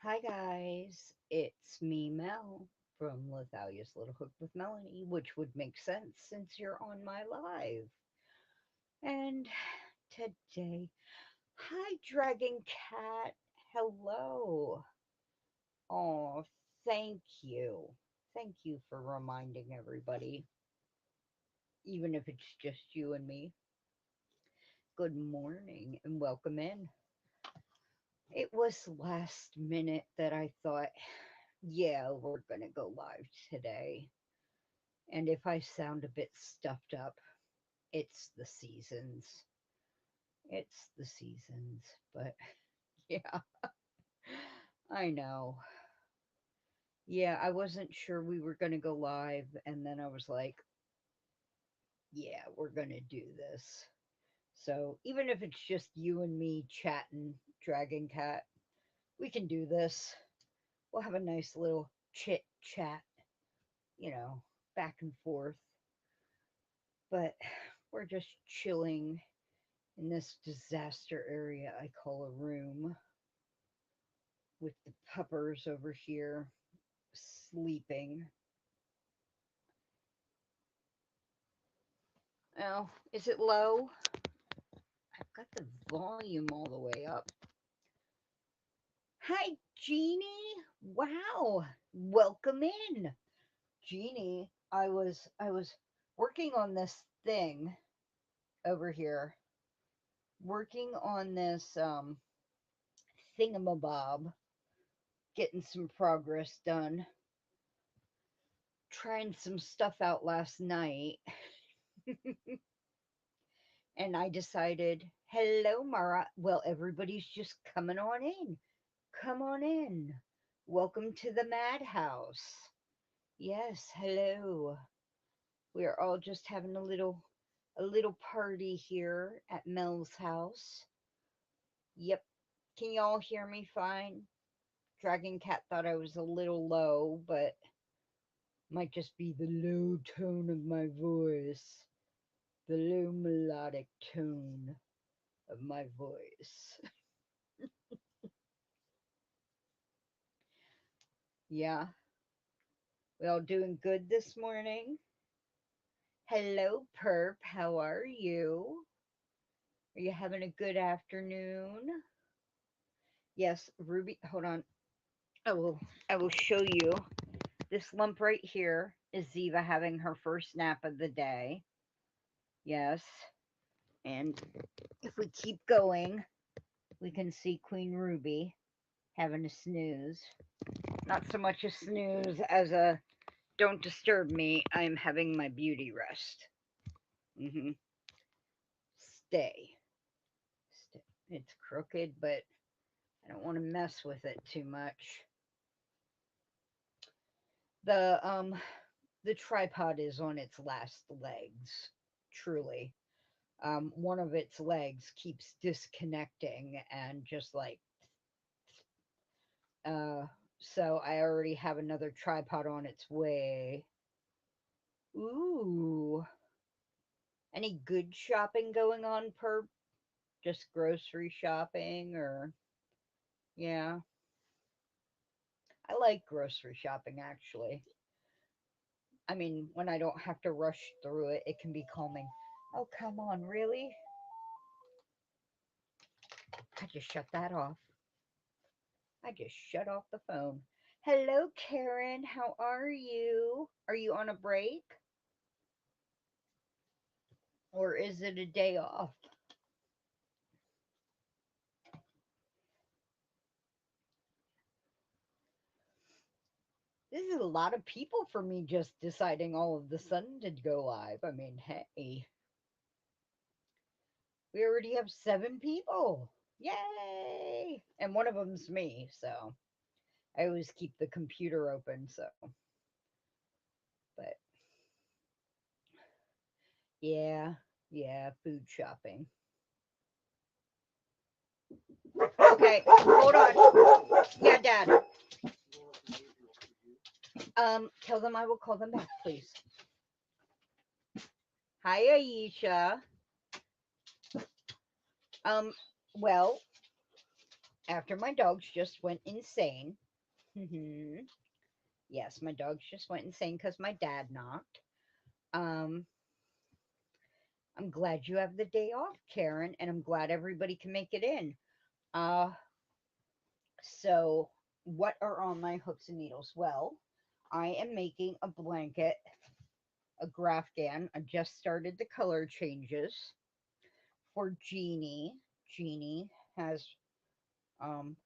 Hi guys, it's me, Mel, from Lithalia's Little Hook with Melanie, which would make sense since you're on my live. And today, hi Dragon Cat, hello. Oh, thank you. Thank you for reminding everybody, even if it's just you and me. Good morning and welcome in. It was last minute that I thought, yeah, we're gonna go live today. And if I sound a bit stuffed up, it's the seasons. It's the seasons. But yeah, I know. Yeah, I wasn't sure we were going to go live. And then I was like, yeah, we're going to do this. So even if it's just you and me chatting, Dragon Cat, we can do this. We'll have a nice little chit chat, you know, back and forth. But we're just chilling in this disaster area I call a room with the puppers over here sleeping. Oh, is it low? I've got the volume all the way up. Hi, Jeannie. Wow. Welcome in. Jeannie, I was working on this thing over here. Working on this thingamabob, getting some progress done. Trying some stuff out last night and I decided, hello, Mara. Well, everybody's just coming on in. Come on in. Welcome to the madhouse. Yes, hello. We are all just having a little party here at Mel's house. Yep. Can y'all hear me fine? Dragon Cat thought I was a little low, but might just be the low tone of my voice, the low melodic tone of my voice. Yeah, we all doing good this morning? Hello, Perp. How are you? Are you having a good afternoon? Yes, Ruby. Hold on. I will. I will show you. This lump right here is Ziva having her first nap of the day. Yes, and if we keep going, we can see Queen Ruby having a snooze. Not so much a snooze as a don't disturb me. I'm having my beauty rest. Mm-hmm. Stay. Stay. It's crooked, but I don't want to mess with it too much. The tripod is on its last legs, truly. One of its legs keeps disconnecting and just like so I already have another tripod on its way. Ooh. Any good shopping going on, per just grocery shopping or yeah. I like grocery shopping actually. I mean, when I don't have to rush through it, it can be calming. Oh, come on, really? I just shut that off. I just shut off the phone. Hello, Karen. How are you? Are you on a break or is it a day off? This is a lot of people for me just deciding all of the sudden to go live. I mean, hey, we already have 7 people. Yay! And one of them's me, so I always keep the computer open. So, but yeah, yeah, food shopping. Okay, hold on. Yeah, Dad. Tell them I will call them back, please. Hi, Aisha. Um, well, After my dogs just went insane. Yes, my dogs just went insane because my dad knocked. Um, I'm glad you have the day off, Karen, and I'm glad everybody can make it in. Uh, so, what are on my hooks and needles? Well, I am making a blanket, a Grafgan. I just started the color changes for Jeannie. Jeannie has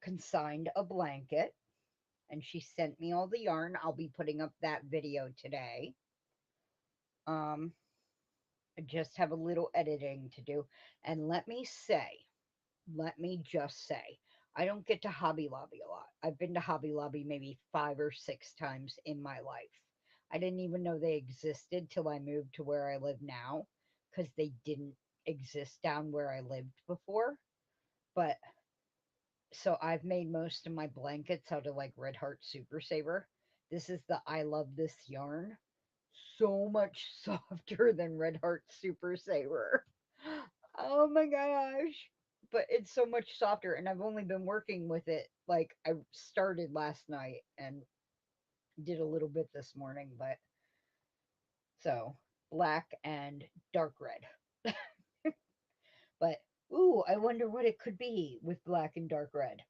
consigned a blanket and she sent me all the yarn. I'll be putting up that video today. Um, I just have a little editing to do. And let me just say, I don't get to Hobby Lobby a lot. I've been to Hobby Lobby maybe 5 or 6 times in my life. I didn't even know they existed till I moved to where I live now because they didn't exist down where I lived before. But so I've made most of my blankets out of like Red Heart Super Saver. This is the I love this yarn. So much softer than Red Heart Super Saver. Oh my gosh. But it's so much softer and I've only been working with it like I started last night and did a little bit this morning, but so black and dark red. But ooh, I wonder what it could be with black and dark red.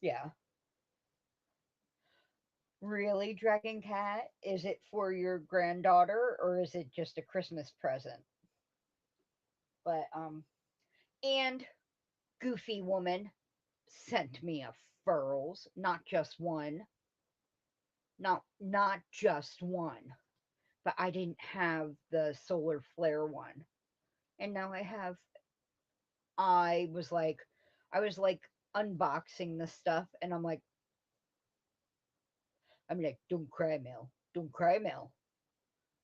Yeah. Really, Dragon Cat? Is it for your granddaughter or is it just a Christmas present? But and Goofy Woman sent me a furls, not just one. Not just one. But I didn't have the solar flare one. And now I have I was like I was like unboxing the stuff and I'm like, don't cry, Mel. Don't cry, Mel.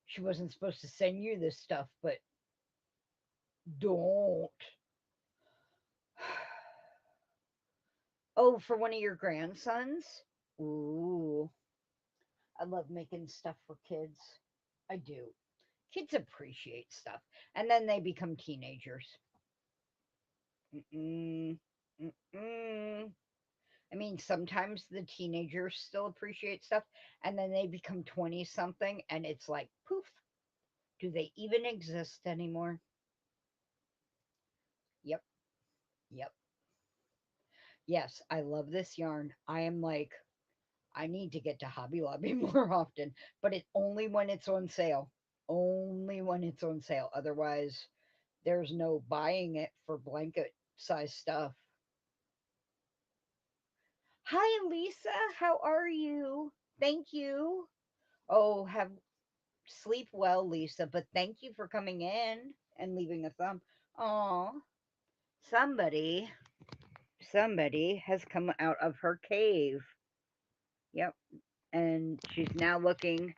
She wasn't supposed to send you this stuff, but don't. Oh, for one of your grandsons? Ooh, I love making stuff for kids. I do. Kids appreciate stuff. And then they become teenagers. Mm-mm. Mm-mm. I mean, sometimes the teenagers still appreciate stuff, and then they become 20 something, and it's like, poof, do they even exist anymore? Yep, yep. Yes, I love this yarn. I am like, I need to get to Hobby Lobby more often, but it only when it's on sale. Only when it's on sale. Otherwise, there's no buying it for blanket size stuff. Hi, Lisa. How are you? Thank you. Oh, have sleep well, Lisa, but thank you for coming in and leaving a thumb. Oh, somebody, somebody has come out of her cave. Yep. And she's now looking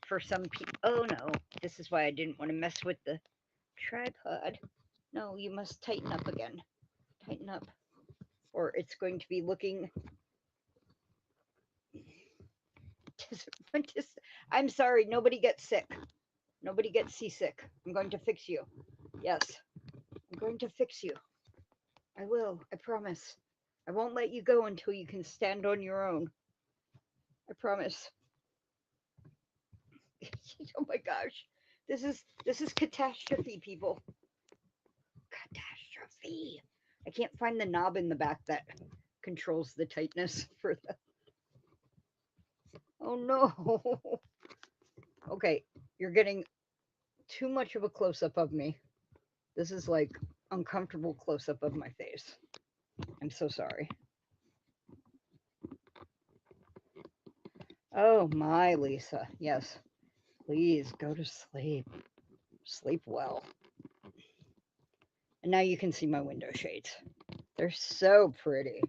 for some people. Oh no, this is why I didn't want to mess with the tripod. No, you must tighten up again. Tighten up. Or it's going to be looking. I'm sorry, nobody gets sick. Nobody gets seasick. I'm going to fix you. Yes, I'm going to fix you. I will. I promise. I won't let you go until you can stand on your own. I promise. Oh my gosh. This is catastrophe, people. Catastrophe. I can't find the knob in the back that controls the tightness for the. Oh no. Okay, you're getting too much of a close up of me. This is like uncomfortable close up of my face. I'm so sorry. Oh my, Lisa. Yes. Please go to sleep. Sleep well. And now you can see my window shades. They're so pretty.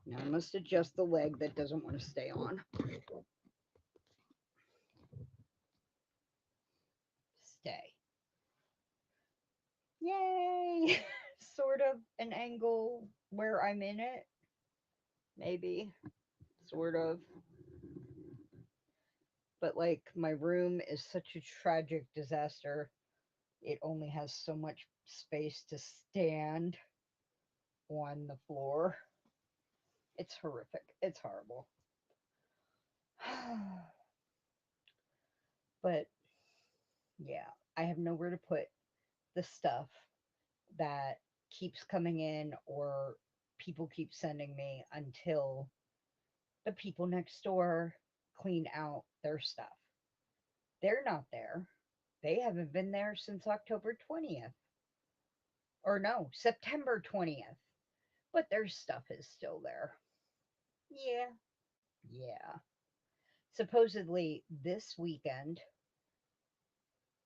Now I must adjust the leg that doesn't want to stay on. Stay. Yay! Sort of an angle where I'm in it. Maybe. Sort of. But like my room is such a tragic disaster. It only has so much space to stand. on the floor. It's horrific. It's horrible. But yeah, I have nowhere to put the stuff that keeps coming in or people keep sending me until the people next door clean out their stuff. They're not there. They haven't been there since October 20th. Or no, September 20th. But their stuff is still there. Yeah, yeah. Supposedly this weekend,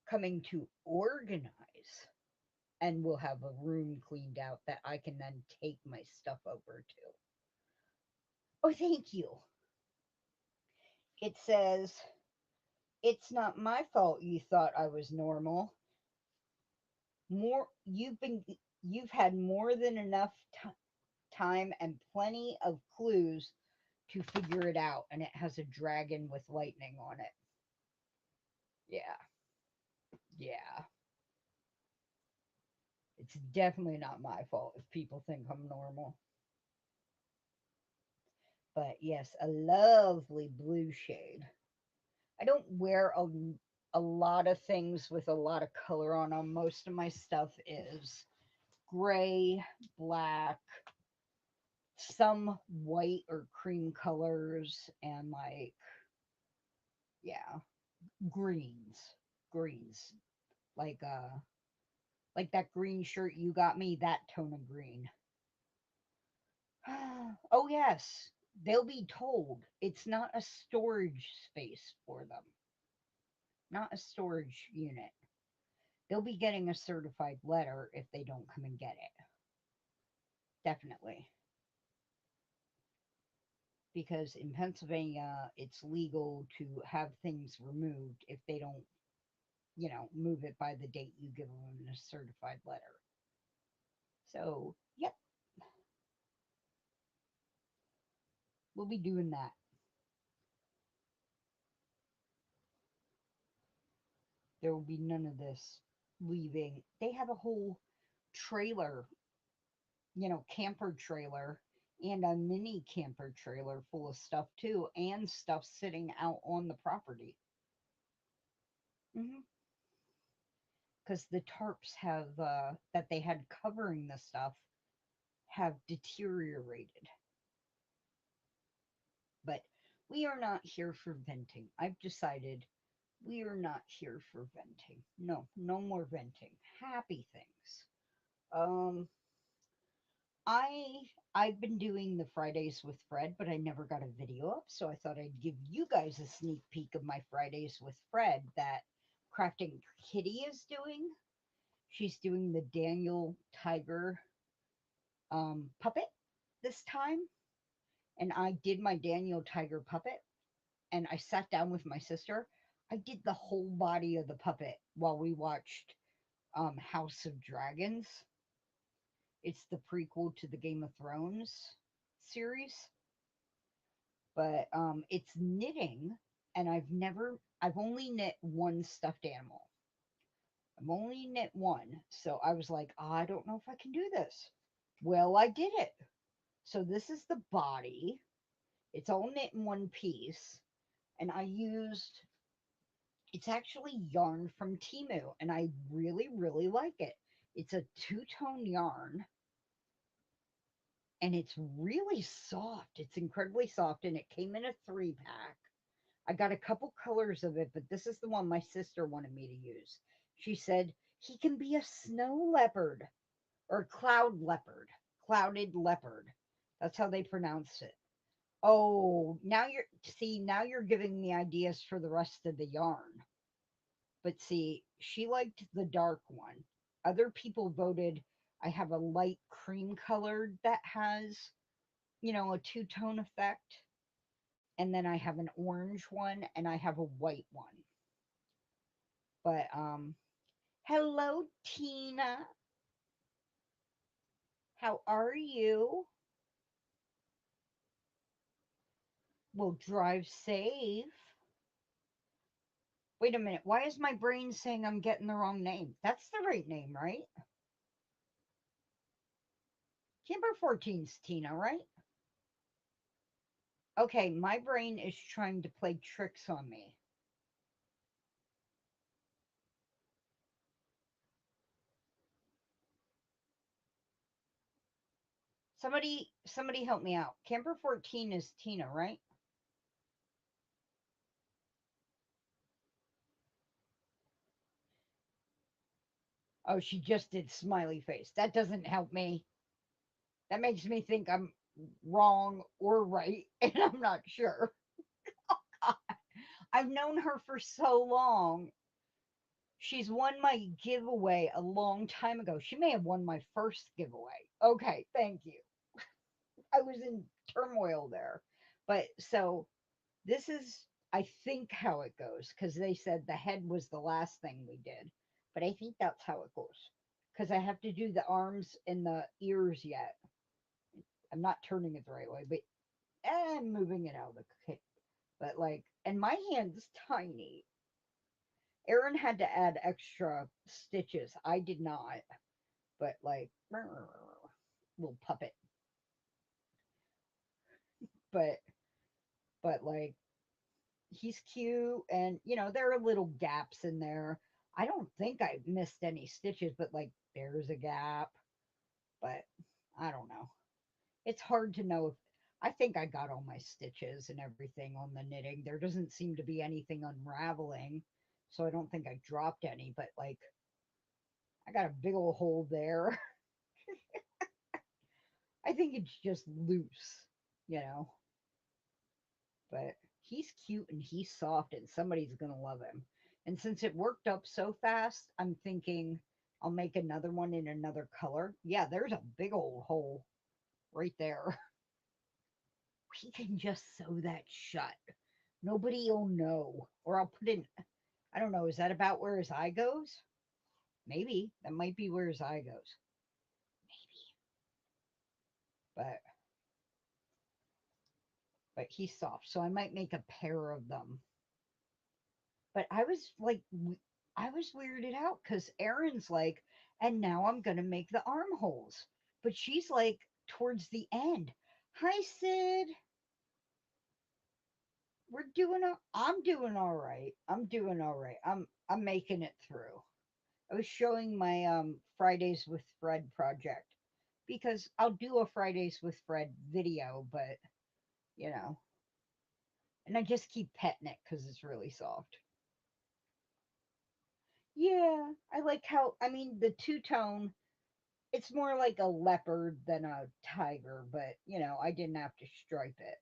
coming to organize, and we'll have a room cleaned out that I can then take my stuff over to. Oh, thank you. It says, it's not my fault you thought I was normal. More you've had more than enough time and plenty of clues to figure it out, and it has a dragon with lightning on it. Yeah. Yeah. It's definitely not my fault if people think I'm normal. But yes, a lovely blue shade. I don't wear a lot of things with a lot of color on them. Most of my stuff is gray, black, some white or cream colors, and yeah, greens. Greens. Like uh like that green shirt you got me, that tone of green. Oh yes, they'll be told it's not a storage space for them, not a storage unit. They'll be getting a certified letter if they don't come and get it. Definitely. Because in Pennsylvania, it's legal to have things removed if they don't, move it by the date you give them a certified letter. So, yep, we'll be doing that. There will be none of this leaving. They have a whole trailer, camper trailer and a mini camper trailer full of stuff too, and stuff sitting out on the property. Because the tarps have that they had covering the stuff have deteriorated. But we are not here for venting. I've decided we are not here for venting. No, no more venting. Happy things. Um, I I've been doing the Fridays with Fred, but I never got a video up, so I thought I'd give you guys a sneak peek of my Fridays with Fred that Crafting Kitty is doing. She's doing the Daniel Tiger puppet this time, and I did my Daniel Tiger puppet, and I sat down with my sister. I did the whole body of the puppet while we watched House of Dragons. It's the prequel to the Game of Thrones series, but it's knitting, and I've only knit one stuffed animal. I've only knit one, so I was like, oh, I don't know if I can do this. Well, I did it. So this is the body. It's all knit in one piece, and it's actually yarn from Temu, and I really, really like it. It's a two-tone yarn, and it's really soft. It's incredibly soft, and it came in a 3-pack. I got a couple colors of it, but this is the one my sister wanted me to use. She said he can be a snow leopard or clouded leopard. That's how they pronounce it. Oh, now you're giving me ideas for the rest of the yarn. But see, she liked the dark one. Other people voted I have a light cream colored that has, a two-tone effect. And then I have an orange one and I have a white one. But hello Tina. How are you? We'll drive safe. Wait a minute. Why is my brain saying I'm getting the wrong name? That's the right name, right? Camper 14's Tina, right? Okay, my brain is trying to play tricks on me. Somebody help me out. Camper 14 is Tina, right? Oh, she just did smiley face. That doesn't help me. That makes me think I'm wrong or right, and I'm not sure. I've known her for so long. She's won my giveaway a long time ago. She may have won my first giveaway. Okay, thank you. I was in turmoil there. But so this is, I think, how it goes because they said the head was the last thing we did. But I think that's how it goes because I have to do the arms and the ears yet. I'm not turning it the right way, but I'm moving it out of the kit. But like, and my hand's tiny. Aaron had to add extra stitches. I did not, but like, little puppet. But like, he's cute, and there are little gaps in there. I don't think I missed any stitches, but like, there's a gap. But I don't know. It's hard to know if I think I got all my stitches and everything on the knitting. There doesn't seem to be anything unraveling, so I don't think I dropped any, but like, I got a big old hole there. I think it's just loose, you know. But he's cute and he's soft, and somebody's going to love him. And since it worked up so fast, I'm thinking I'll make another one in another color. Yeah, there's a big old hole right there. We can just sew that shut. Nobody'll know. Or I'll put in, I don't know, is that about where his eye goes? Maybe. That might be where his eye goes. But he's soft, so I might make a pair of them. But I was like, I was weirded out because Erin's like, and now I'm gonna make the armholes, but she's like towards the end. Hi, Sid. I'm doing all right. I'm doing all right. I'm making it through. I was showing my Fridays with Fred project because I'll do a Fridays with Fred video, but you know, and I just keep petting it because it's really soft. Yeah, I like how, I mean, the two tone, it's more like a leopard than a tiger, but I didn't have to stripe it.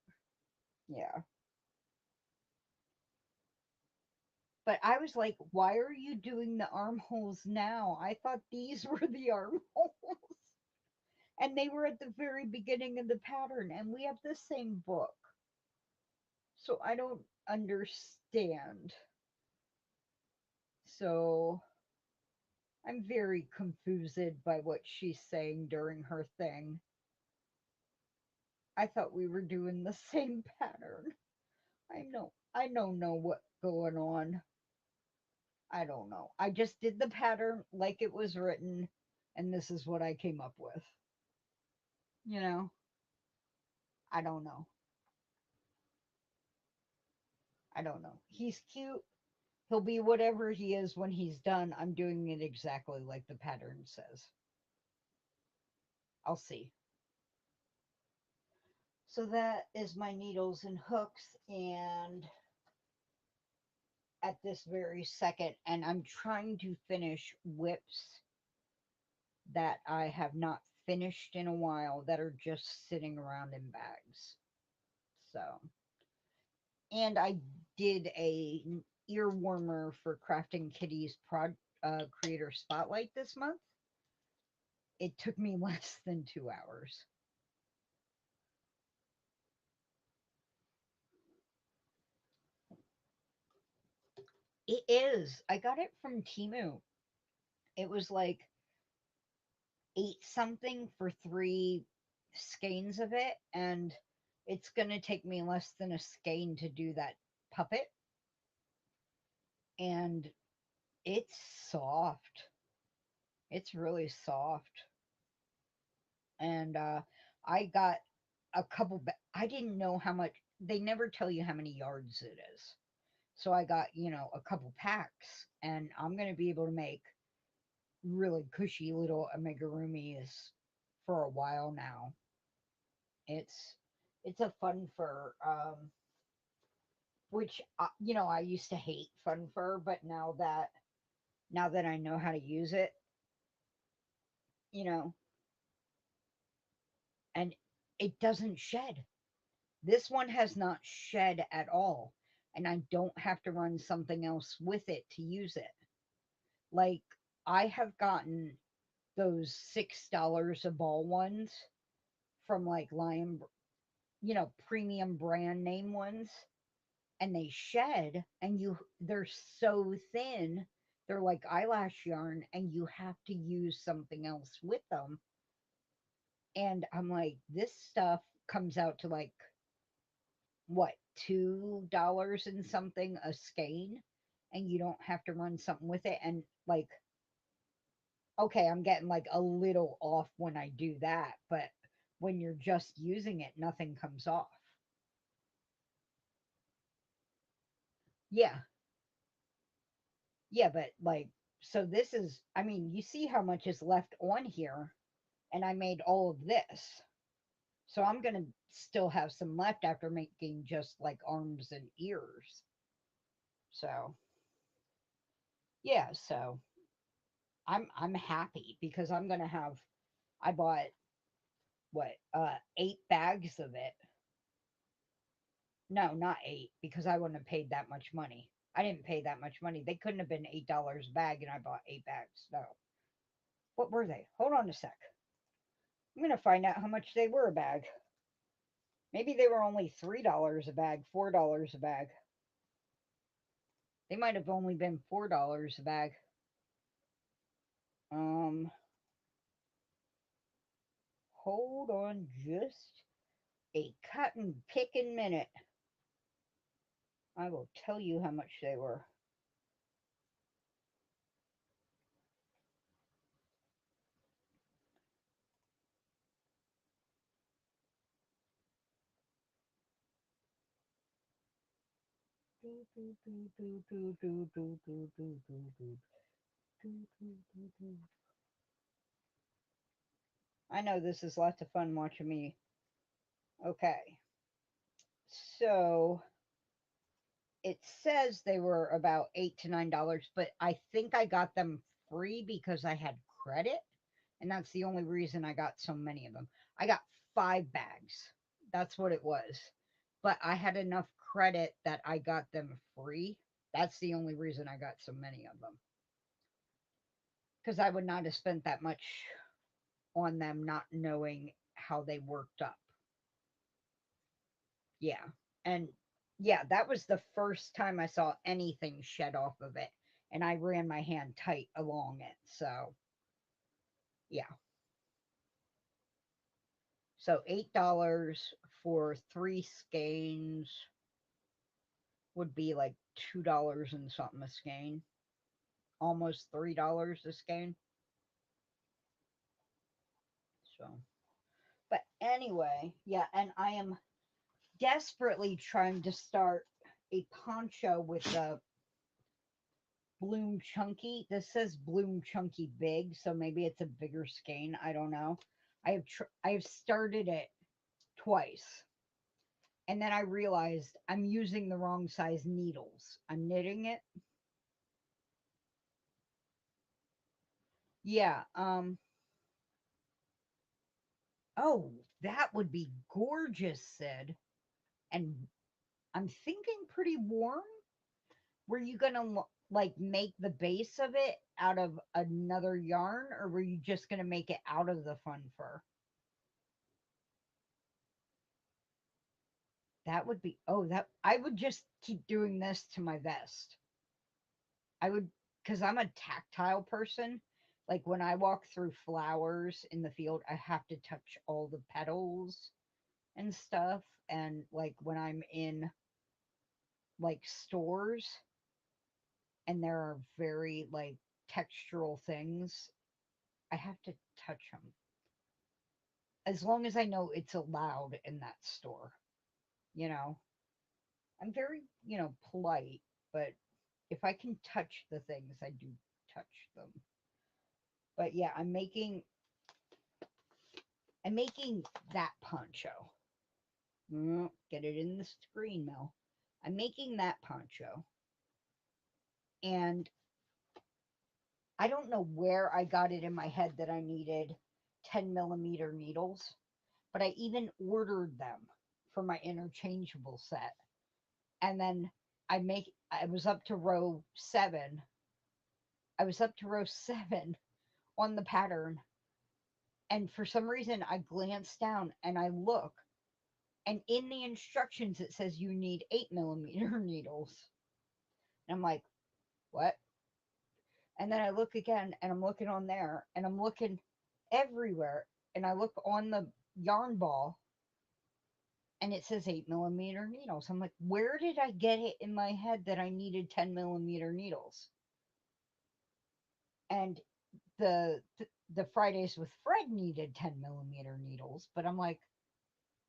Yeah. But I was like, why are you doing the armholes now? I thought these were the armholes. And they were at the very beginning of the pattern, and we have the same book. So I don't understand. So I'm very confused by what she's saying during her thing. I thought we were doing the same pattern. I don't know what's going on. I don't know. I just did the pattern like it was written, and this is what I came up with. You know, I don't know. I don't know. He's cute. He'll be whatever he is when he's done. I'm doing it exactly like the pattern says. I'll see. So that is my needles and hooks, and at this very second, and I'm trying to finish whips that I have not finished in a while that are just sitting around in bags. So, and I did a ear warmer for Crafting Kitty's creator spotlight this month. It took me less than 2 hours. It is. I got it from Temu. It was like eight something for three skeins of it, and it's gonna take me less than a skein to do that puppet, and it's soft. It's really soft. And I got a couple. I didn't know how much. They never tell you how many yards it is. So I got, a couple packs, and I'm going to be able to make really cushy little amigurumis for a while now. It's it's a fun fur, which I used to hate fun fur, but now that I know how to use it, you know, and it doesn't shed. This one has not shed at all, and I don't have to run something else with it to use it. Like, I have gotten those $6 a ball ones from like premium brand name ones, and they shed, and they're so thin, they're like eyelash yarn, and you have to use something else with them. And I'm like, this stuff comes out to like, what, $2 and something a skein, and you don't have to run something with it. And like, okay, I'm getting like a little off when I do that, but when you're just using it, nothing comes off. Yeah, yeah, but like, so this is, I mean, you see how much is left on here, and I made all of this. So I'm gonna still have some left after making just like arms and ears. So yeah, so I'm happy because I'm gonna have, I bought, what, 8 bags of it. No, not eight, because I wouldn't have paid that much money. I didn't pay that much money. They couldn't have been $8 a bag, and I bought 8 bags. No. What were they? Hold on a sec. I'm gonna find out how much they were a bag. Maybe they were only $3 a bag, $4 a bag. They might have only been $4 a bag. Um, Hold on just a cotton picking minute. I will tell you how much they were. I know this is lots of fun watching me. Okay, so it says they were about $8 to $9, but I think I got them free because I had credit, and that's the only reason I got so many of them. I got 5 bags. That's what it was. But I had enough credit that I got them free. That's the only reason I got so many of them. Because I would not have spent that much on them not knowing how they worked up. Yeah. And yeah, that was the first time I saw anything shed off of it. And I ran my hand tight along it. So, yeah. So $8 for 3 skeins would be like $2 and something a skein, almost $3 a skein. So, but anyway, yeah, and I am desperately trying to start a poncho with the bloom chunky. This says bloom chunky big, so maybe it's a bigger skein. I don't know. I have started it twice, and then I realized I'm using the wrong size needles. I'm knitting it. Yeah. Oh, that would be gorgeous, Sid. And I'm thinking pretty warm. Were you gonna like make the base of it out of another yarn, or were you just gonna make it out of the fun fur? That would be, oh, that I would just keep doing this to my vest. I would, because I'm a tactile person. Like when I walk through flowers in the field, I have to touch all the petals and stuff. And like when I'm in like stores and there are very like textural things, I have to touch them. as long as I know it's allowed in that store, you know. I'm very, polite, but if I can touch the things, I do touch them. But yeah, I'm making that poncho. Get it in the screen, Mel. I'm making that poncho, and I don't know where I got it in my head that I needed 10 millimeter needles, but I even ordered them for my interchangeable set. And then I was up to row 7. I was up to row 7 on the pattern, and for some reason I glanced down and I look, and in the instructions it says you need 8 millimeter needles. And I'm like, what? And then I look again and I'm looking on there and I'm looking everywhere, and I look on the yarn ball and it says 8 millimeter needles. I'm like, where did I get it in my head that I needed 10 millimeter needles? And the Fridays with Fred needed 10 millimeter needles, but I'm like,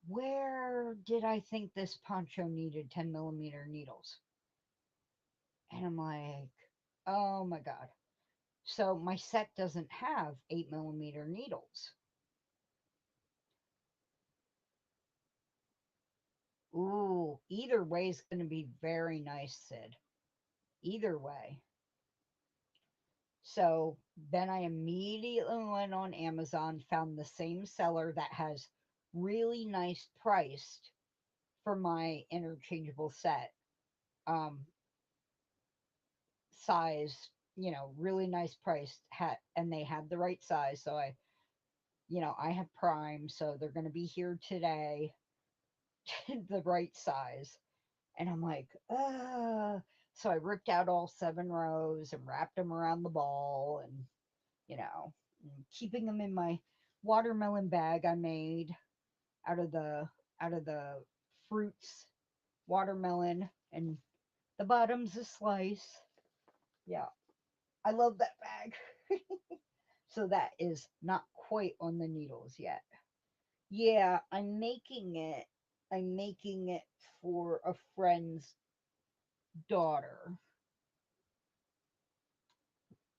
where did I think this poncho needed 10 millimeter needles? And I'm like, oh my God. So my set doesn't have 8 millimeter needles. Ooh, either way is going to be very nice, Sid. Either way. So then I immediately went on Amazon, found the same seller that has really nice priced for my interchangeable set. Um, Size, really nice price hat, and they had the right size. So I have Prime, so they're going to be here today, the right size. And I'm like, so I ripped out all 7 rows and wrapped them around the ball, and you know, keeping them in my watermelon bag I made out of the out of the fruits, watermelon, and the bottom's a slice. Yeah, I love that bag. So that is not quite on the needles yet. Yeah, I'm making it for a friend's daughter.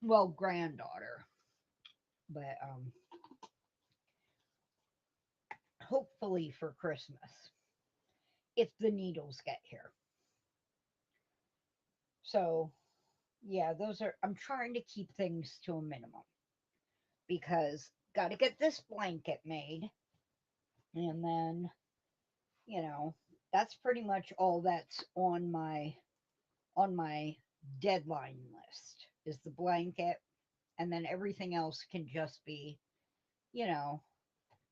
Well, granddaughter. But hopefully for Christmas, if the needles get here. So, yeah, I'm trying to keep things to a minimum because got to get this blanket made, and then, you know, that's pretty much all that's on my deadline list is the blanket, and then everything else can just be, you know,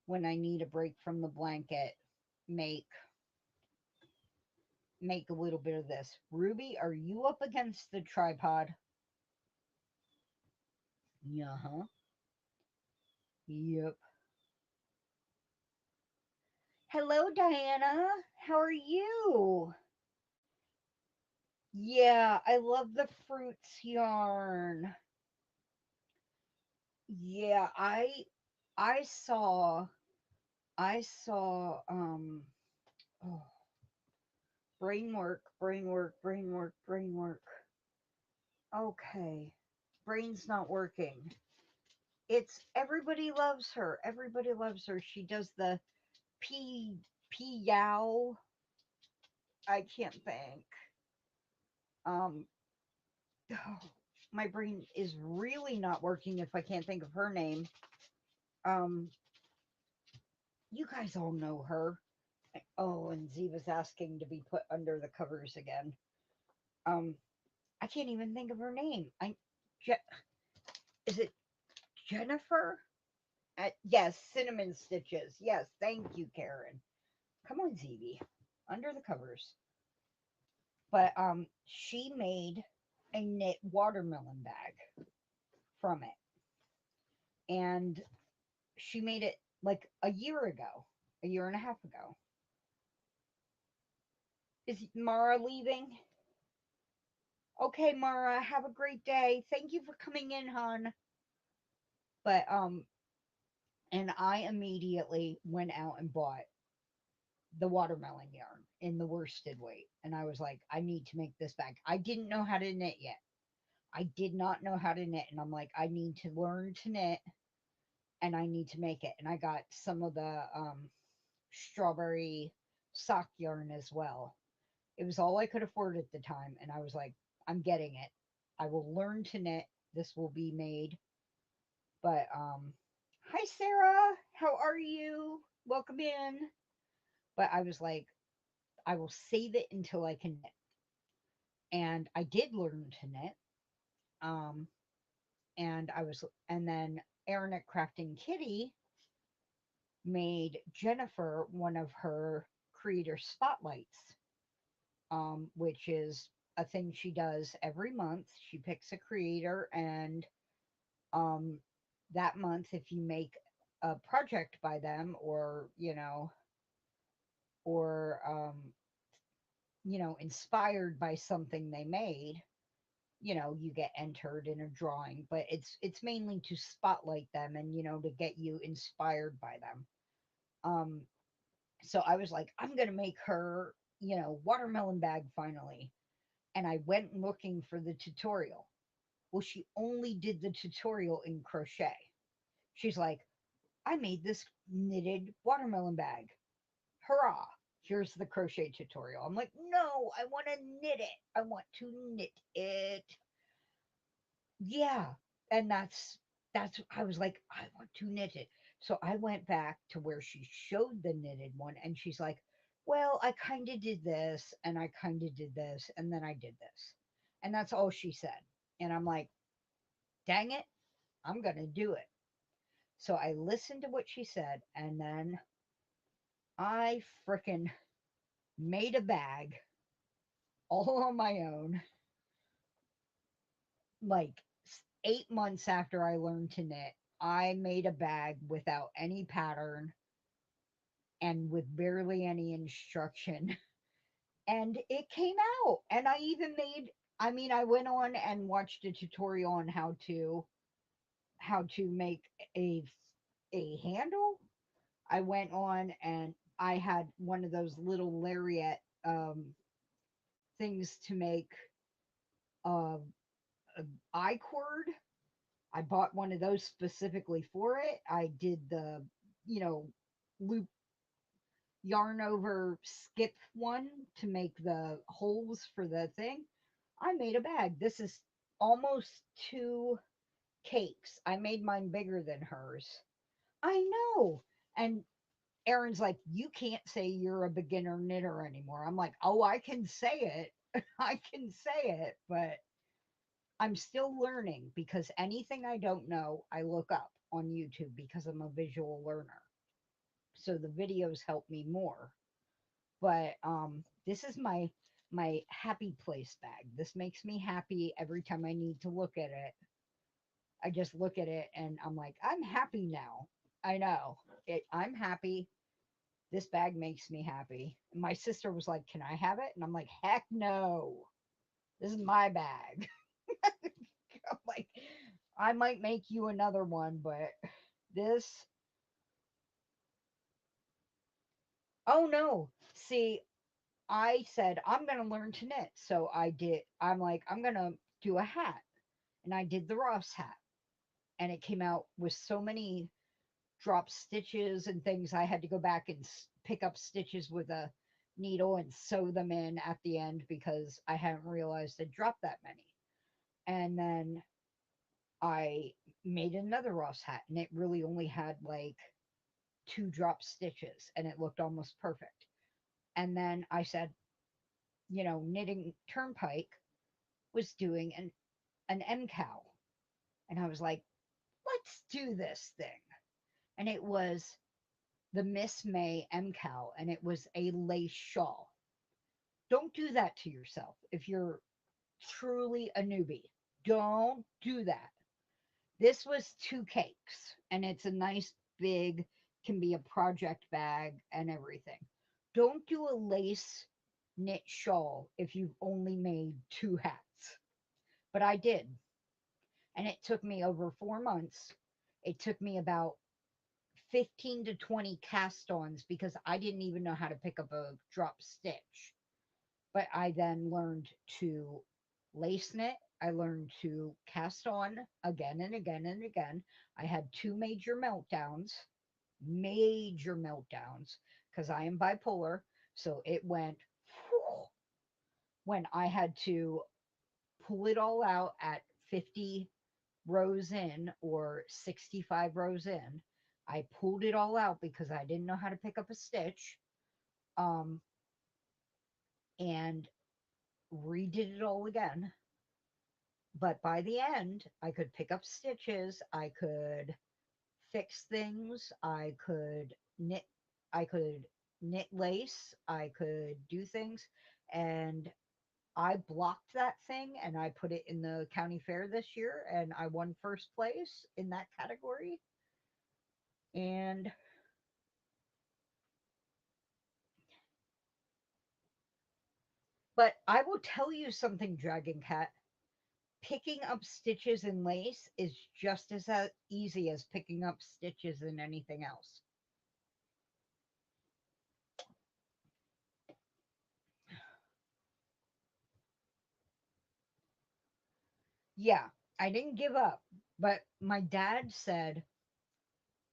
when I need a break from the blanket, make make a little bit of this. Ruby, are you up against the tripod? Yeah, huh? Yep. Hello, Diana. How are you? Yeah, I love the fruits yarn. Yeah, I saw oh, brain work, brain work, brain work, brain work. Okay. Brain's not working. It's everybody loves her. Everybody loves her. She does the P yow. I can't think. Um oh, my brain is really not working if I can't think of her name. Um you guys all know her. Oh, and Ziva's asking to be put under the covers again. Um I can't even think of her name. Je- is it Jennifer? Yes, cinnamon stitches. Yes, thank you, Karen. Come on, ZB, under the covers. But she made a knit watermelon bag from it, and she made it like a year ago, a year and a half ago. Is Mara leaving? Okay, Mara, have a great day. Thank you for coming in, hon. But And I immediately went out and bought the watermelon yarn in the worsted weight. And I was like, I need to make this bag. I didn't know how to knit yet. I did not know how to knit. And I'm like, I need to learn to knit and I need to make it. And I got some of the strawberry sock yarn as well. It was all I could afford at the time. And I was like, I'm getting it. I will learn to knit. This will be made. But hi Sarah, how are you? Welcome in. But I was like, I will save it until I can knit. And I did learn to knit. Um, and I was, and then Erin at Crafting Kitty made Jennifer one of her creator spotlights, which is a thing she does every month. She picks a creator, and um, that month, if you make a project by them, or or inspired by something they made, you get entered in a drawing. But it's mainly to spotlight them and to get you inspired by them. Um, so I was like, I'm gonna make her watermelon bag finally, and I went looking for the tutorial. Well, she only did the tutorial in crochet. She's like, I made this knitted watermelon bag. Hurrah! Here's the crochet tutorial. I'm like, no, I want to knit it. I want to knit it. Yeah. And that's I was like, I want to knit it. So I went back to where she showed the knitted one and she's like, well, I kind of did this and I kind of did this and then I did this. And that's all she said. And I'm like, dang it, I'm going to do it. So I listened to what she said and then I frickin' made a bag all on my own, like 8 months after I learned to knit. I made a bag without any pattern and with barely any instruction. And it came out. And I even made, I mean, I went on and watched a tutorial on how to make a a handle. I went on and I had one of those little lariat things to make uh, a I cord. I bought one of those specifically for it. I did the, you know, loop yarn over skip one to make the holes for the thing. I made a bag. This is almost two cakes. I made mine bigger than hers. I know. And Erin's like, you can't say you're a beginner knitter anymore. I'm like, oh, I can say it. I can say it, but I'm still learning because anything I don't know, I look up on YouTube because I'm a visual learner. So the videos help me more. But this is my happy place bag. This makes me happy every time I need to look at it. I just look at it and I'm like, I'm happy now. I know. I'm happy. This bag makes me happy. And my sister was like, "Can I have it?" And I'm like, "Heck no. This is my bag." I'm like, I might make you another one, but this, oh no. See, I said, I'm going to learn to knit. So I did, I'm like, I'm going to do a hat. And I did the Ross hat. And it came out with so many drop stitches and things. I had to go back and pick up stitches with a needle and sew them in at the end because I hadn't realized I'd dropped that many. And then I made another Ross hat and it really only had like two drop stitches and it looked almost perfect. And then I said, Knitting Turnpike was doing an M cow. And I was like, let's do this thing. And it was the Miss May M cow and it was a lace shawl. Don't do that to yourself if you're truly a newbie. Don't do that. This was two cakes and it's a nice big, can be a project bag and everything. Don't do a lace knit shawl if you've only made two hats. But I did. And it took me over 4 months. It took me about 15 to 20 cast-ons because I didn't even know how to pick up a drop stitch. But I then learned to lace knit. I learned to cast on again and again and again. I had two major meltdowns, because I am bipolar. So it went when I had to pull it all out at 50 rows in or 65 rows in. I pulled it all out because I didn't know how to pick up a stitch, um, and redid it all again. But by the end, I could pick up stitches, I could fix things, I could knit lace, I could do things, and I blocked that thing and I put it in the county fair this year and I won first place in that category. And but I will tell you something, Dragon Cat. Picking up stitches in lace is just as easy as picking up stitches in anything else. Yeah, I didn't give up, but my dad said,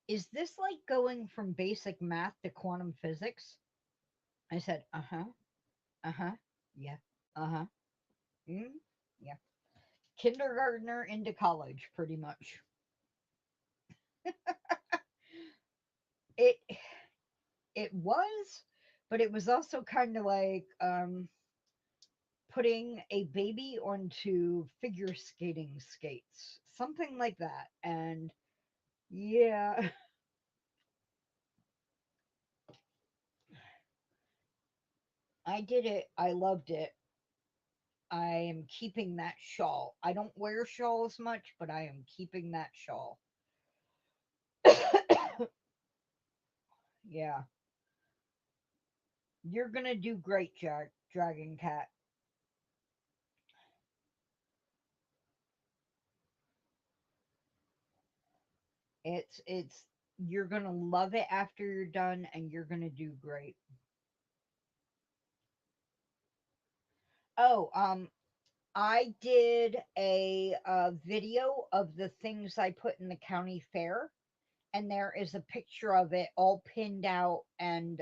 "Is this like going from basic math to quantum physics?" I said, "Uh huh, uh huh, yeah, uh huh, mm, yeah." Kindergartner into college, pretty much. It it was, but it was also kind of like putting a baby onto figure skating skates, something like that. And yeah, I did it. I loved it. I am keeping that shawl. I don't wear shawls much, but I am keeping that shawl. Yeah, you're gonna do great, Dragon Cat. It's you're gonna love it after you're done, and you're gonna do great. Oh, I did a video of the things I put in the county fair, and there is a picture of it all pinned out and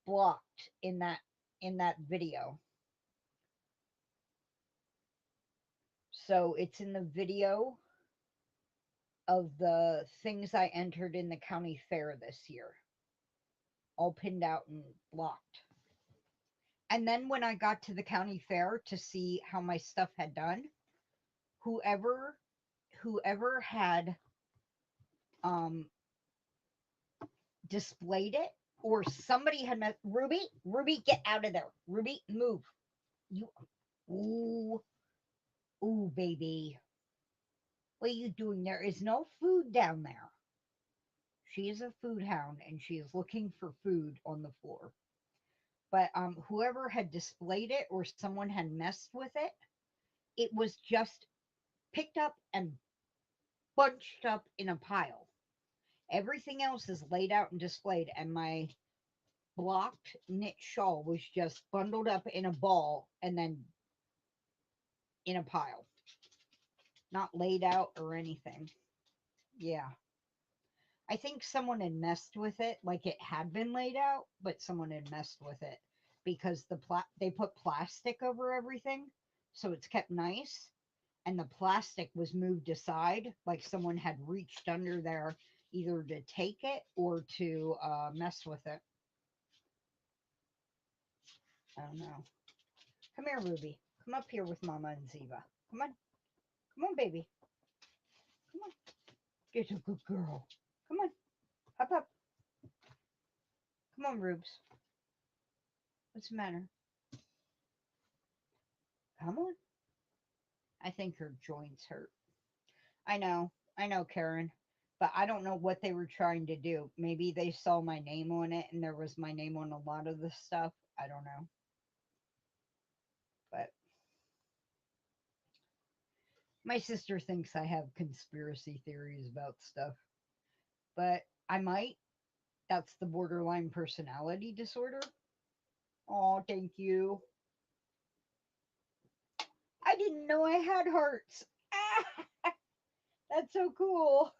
blocked in that video. So it's in the video of the things I entered in the county fair this year, all pinned out and blocked. And then when I got to the county fair to see how my stuff had done, whoever whoever had um displayed it, or somebody had met Ruby, get out of there. Ruby, move. You ooh, ooh, baby. What are you doing? There is no food down there. She is a food hound and she is looking for food on the floor. But whoever had displayed it or someone had messed with it, it was just picked up and bunched up in a pile. Everything else is laid out and displayed, and my blocked knit shawl was just bundled up in a ball and then in a pile, not laid out or anything. Yeah. I think someone had messed with it, like it had been laid out, but someone had messed with it because they put plastic over everything, so it's kept nice, and the plastic was moved aside, like someone had reached under there either to take it or to mess with it. I don't know. Come here, Ruby. Come up here with Mama and Ziva. Come on. Come on, baby. Come on. Get a good girl. Come on. Hop up. Come on, Rubes. What's the matter? Come on. I think her joints hurt. I know. I know, Karen. But I don't know what they were trying to do. Maybe they saw my name on it and there was my name on a lot of the stuff. I don't know. But my sister thinks I have conspiracy theories about stuff. But I might. That's the borderline personality disorder. Oh, thank you. I didn't know I had hearts. Ah, that's so cool.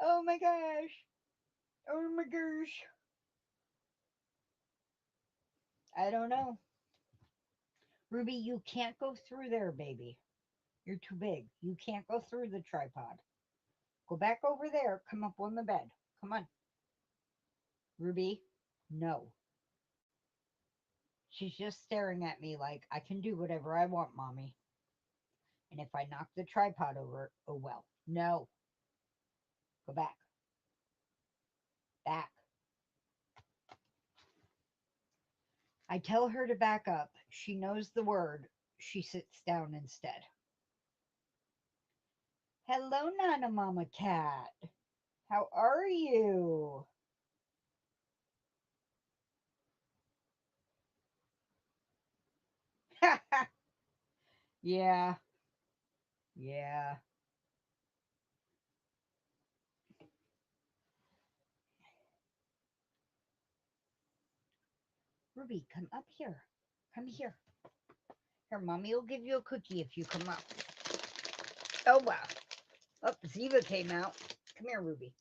Oh my gosh. Oh my gosh. I don't know. Ruby, you can't go through there, baby. You're too big. You can't go through the tripod. Go back over there. Come up on the bed. Come on. Ruby, no. She's just staring at me like I can do whatever I want, mommy. And if I knock the tripod over, oh well. No. Go back. Back. I tell her to back up. She knows the word. She sits down instead. Hello, Nana Mama Cat. How are you? Yeah, yeah. Ruby, come up here. Come here. Here, mommy will give you a cookie if you come up. Oh, wow. Oh, Ziva came out. Come here, Ruby.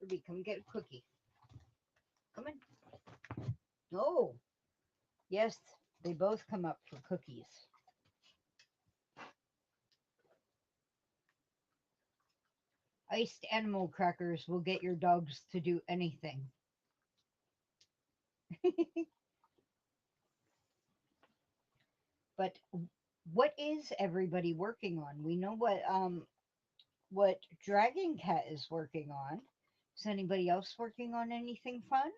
Ruby, come get a cookie. Come in. Oh, yes, they both come up for cookies. Iced animal crackers will get your dogs to do anything. But what is everybody working on? We know what Dragon Cat is working on. Is anybody else working on anything fun?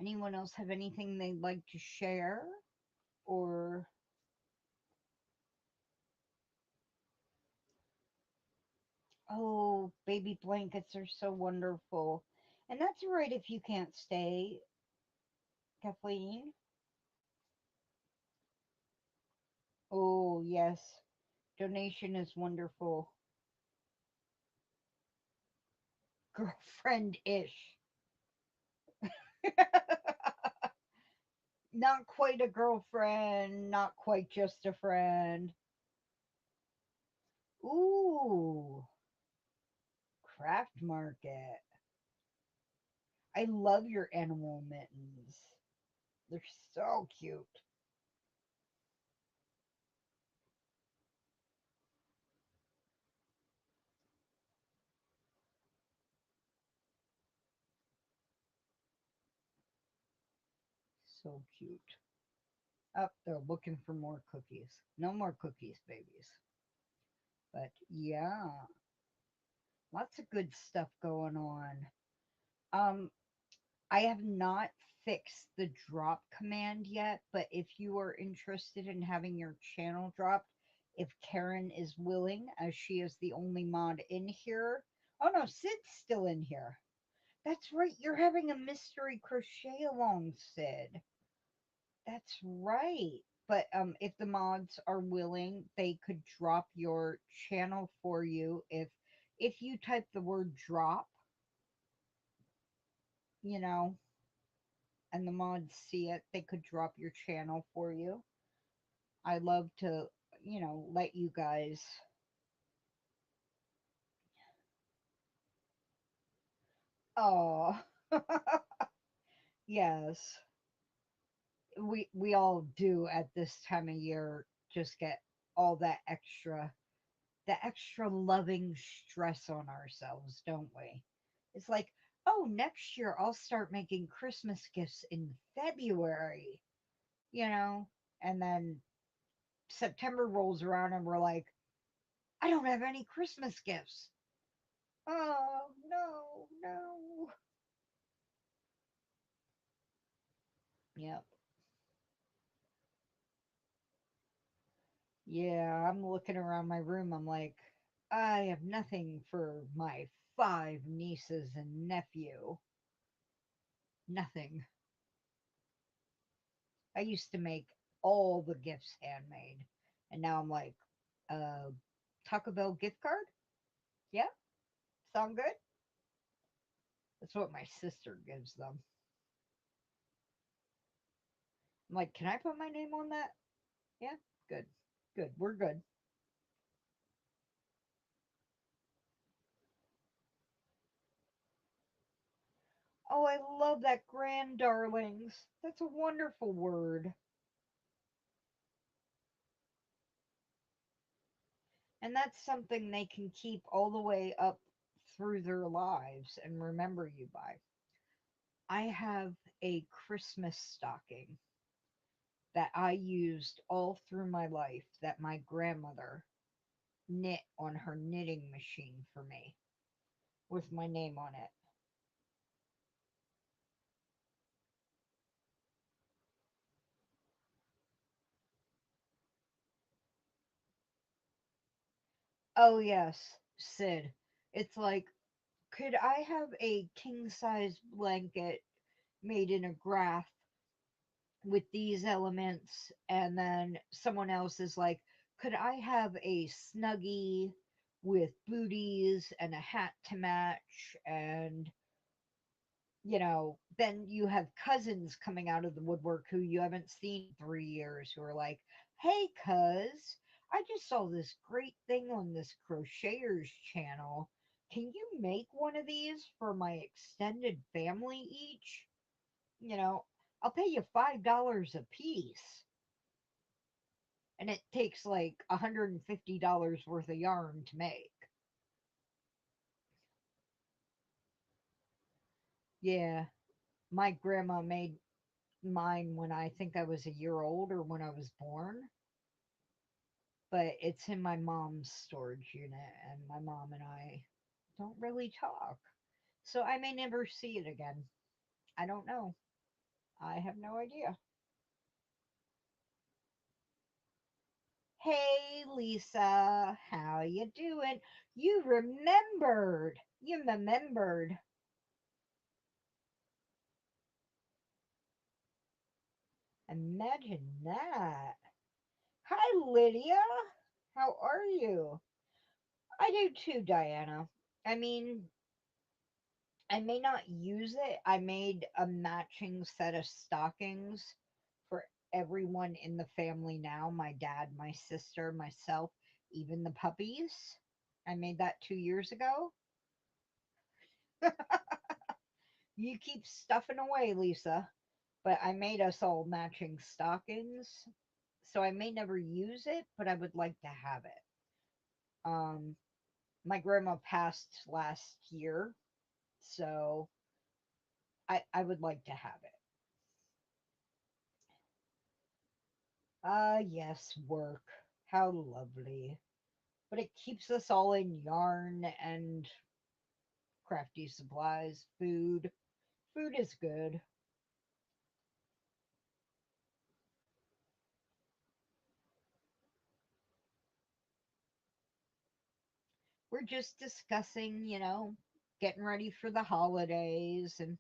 Anyone else have anything they'd like to share? Or, oh, baby blankets are so wonderful. And that's right if you can't stay, Kathleen. Oh, yes. Donation is wonderful. Girlfriend ish. Not quite a girlfriend, not quite just a friend. Ooh, craft market. I love your animal mittens. They're so cute. So cute. Up, they're looking for more cookies. No more cookies, babies. But yeah, lots of good stuff going on. Um, I have not fixed the drop command yet, but if you are interested in having your channel dropped, if Karen is willing, as she is the only mod in here. Oh no, Sid's still in here. That's right, you're having a mystery crochet along, Sid. That's right. But if the mods are willing, they could drop your channel for you if you type the word drop, you know, and the mods see it, they could drop your channel for you. I love to, let you guys. Oh, yes. We all do at this time of year just get all that extra loving stress on ourselves, don't we? It's like, oh, next year I'll start making Christmas gifts in February, you know? And then September rolls around and we're like, I don't have any Christmas gifts. Oh, no, no. Yep. Yeah, I'm looking around my room. I'm like, I have nothing for my 5 nieces and nephew. Nothing. I used to make all the gifts handmade. And now I'm like, uh, Taco Bell gift card? Yeah, sound good? That's what my sister gives them. I'm like, can I put my name on that? Yeah, good. Good. We're good. Oh, I love that, grand darlings. That's a wonderful word. And that's something they can keep all the way up through their lives and remember you by. I have a Christmas stocking that I used all through my life that my grandmother knit on her knitting machine for me with my name on it. Oh, yes, Sid. It's like, could I have a king size blanket made in a graph with these elements? And then someone else is like, could I have a snuggie with booties and a hat to match? And, then you have cousins coming out of the woodwork who you haven't seen in 3 years who are like, hey, cuz, I just saw this great thing on this crocheters channel. Can you make one of these for my extended family each? you know, I'll pay you $5 a piece. And it takes like $150 worth of yarn to make. Yeah, my grandma made mine when I think I was a year old or when I was born, but it's in my mom's storage unit, and my mom and I don't really talk. So I may never see it again. I don't know. I have no idea. Hey Lisa, how you doing? You remembered. You remembered. Imagine that. Hi, Lydia. How are you? I do too, Diana. I mean, I may not use it. I made a matching set of stockings for everyone in the family now, my dad, my sister, myself, even the puppies. I made that 2 years ago. You keep stuffing away, Lisa. But I made us all matching stockings. So I may never use it, but I would like to have it. Um, my grandma passed last year, so I would like to have it. Ah, yes, work. How lovely. But it keeps us all in yarn and crafty supplies, food. Food is good. We're just discussing, getting ready for the holidays and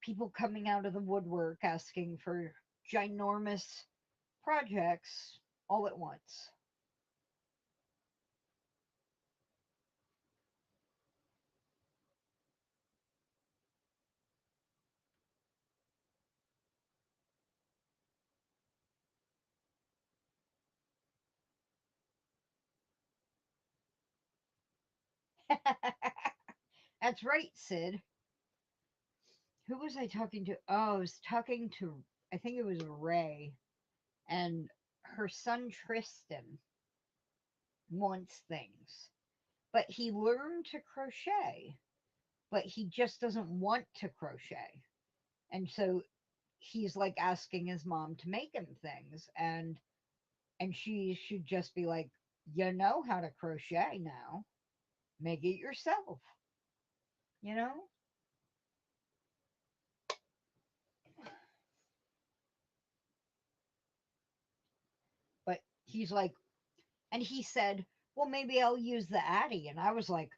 people coming out of the woodwork asking for ginormous projects all at once. That's right, Sid. Who was I talking to? Oh, I was talking to, I think it was Ray, and her son Tristan wants things. But he learned to crochet, but he just doesn't want to crochet. And so he's like asking his mom to make him things, and she should just be like, you know how to crochet now. Make it yourself, you know? But he's like, and he said, well, maybe I'll use the Addy. And I was like,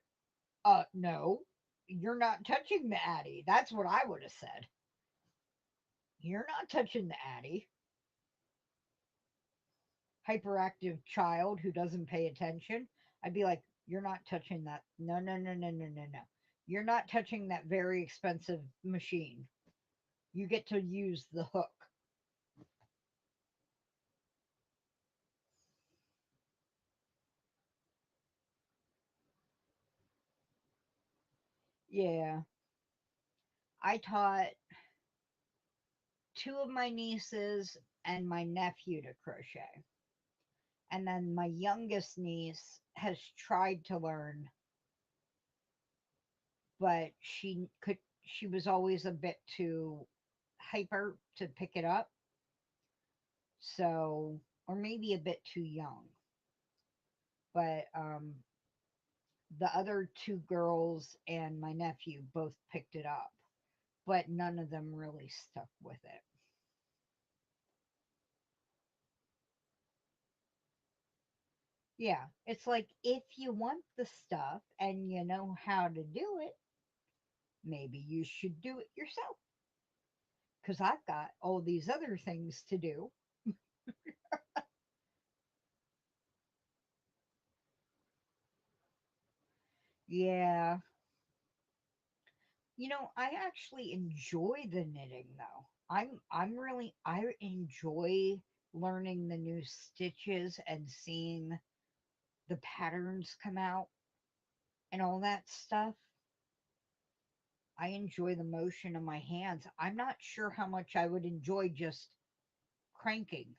No, you're not touching the Addy. That's what I would have said. You're not touching the Addy. Hyperactive child who doesn't pay attention. I'd be like, you're not touching that. No, no, no, no, no, no, no. You're not touching that very expensive machine. You get to use the hook. Yeah. I taught two of my nieces and my nephew to crochet. And then my youngest niece has tried to learn, but she was always a bit too hyper to pick it up. So, or maybe a bit too young. But the other two girls and my nephew both picked it up, but none of them really stuck with it. Yeah, it's like if you want the stuff and you know how to do it, maybe you should do it yourself. Because I've got all these other things to do. Yeah. I actually enjoy the knitting though. I enjoy learning the new stitches and seeing the patterns come out and all that stuff. I enjoy the motion of my hands. I'm not sure how much I would enjoy just cranking.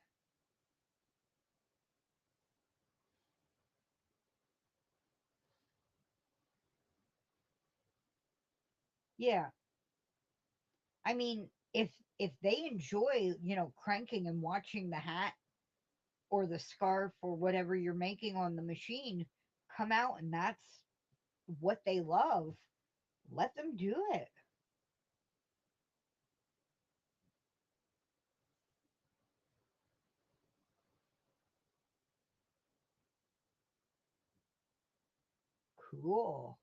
Yeah. I mean, if they enjoy, cranking and watching the hat or the scarf or whatever you're making on the machine come out and that's what they love, let them do it. Cool.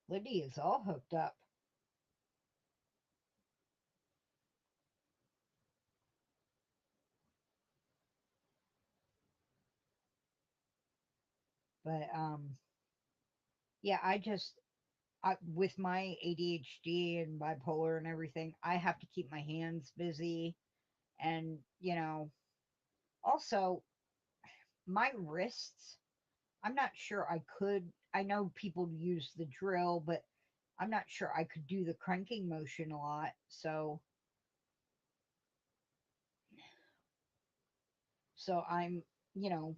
Lydia's all hooked up. But yeah, with my ADHD and bipolar and everything, I have to keep my hands busy. And, also my wrists, I'm not sure I could. I know people use the drill, but I'm not sure I could do the cranking motion a lot. So I'm, you know,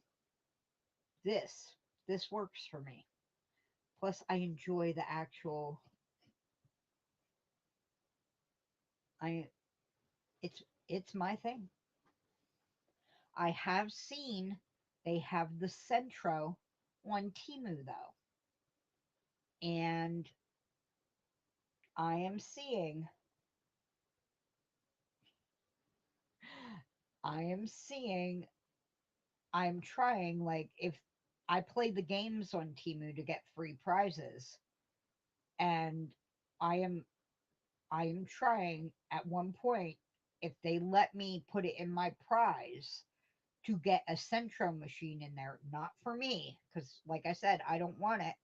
this. This works for me. Plus, I enjoy the actual. I it's my thing. I have seen they have the Centro on Temu though, and I am seeing, I am seeing, I'm trying like if I play the games on Temu to get free prizes, and I am I am trying at one point if they let me put it in my prize to get a Centro machine in there, not for me, because like I said, I don't want it.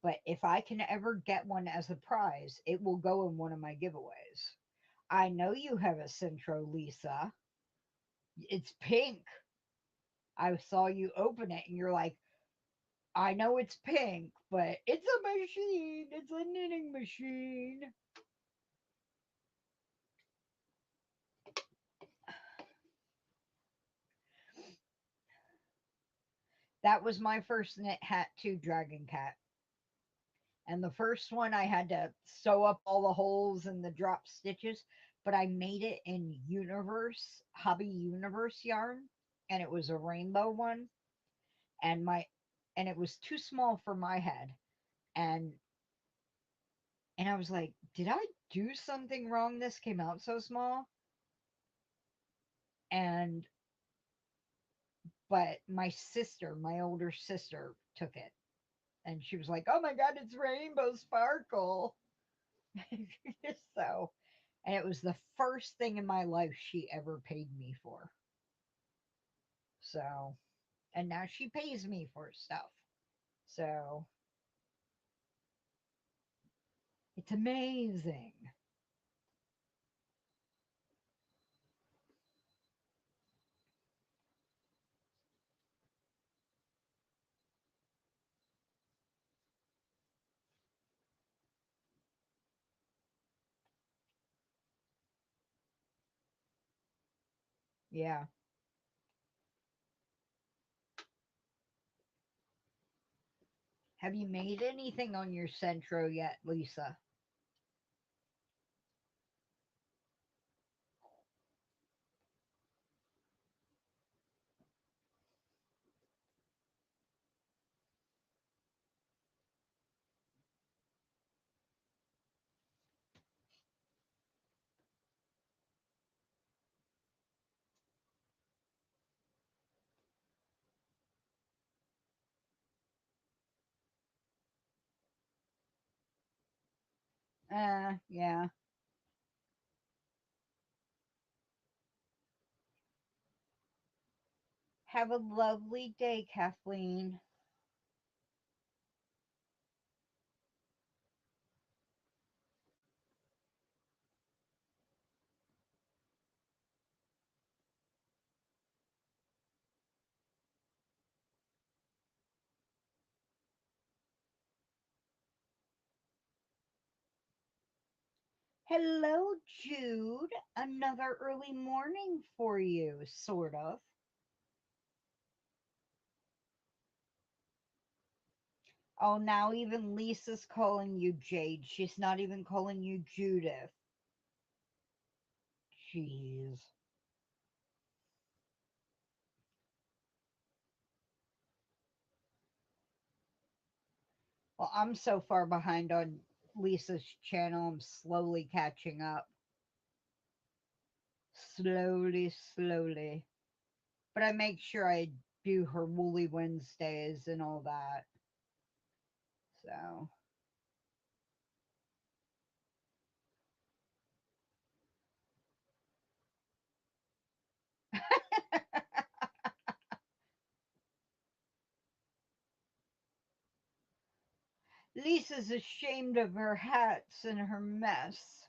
But if I can ever get one as a prize, it will go in one of my giveaways. I know you have a Centro, Lisa. It's pink. I saw you open it and you're like, I know it's pink, but it's a machine. It's a knitting machine. That was my first knit hat too, Dragon Cat. And the first one I had to sew up all the holes and the drop stitches, but I made it in Universe, Hobby Universe yarn, and it was a rainbow one, and my and it was too small for my head. And I was like, did I do something wrong? This came out so small. And But my sister, my older sister, took it, and she was like, "Oh my God, it's rainbow sparkle!" So, and it was the first thing in my life she ever paid me for. So, and now she pays me for stuff. So it's amazing. Yeah. Have you made anything on your Centro yet, Lisa? Yeah. Have a lovely day, Kathleen. Hello, Jude. Another early morning for you, sort of. Oh, now even Lisa's calling you Jade. She's not even calling you Judith. Jeez. Well, I'm so far behind on Lisa's channel. I'm slowly catching up. Slowly, slowly. But I make sure I do her Woolly Wednesdays and all that. So. Lisa's ashamed of her hats and her mess.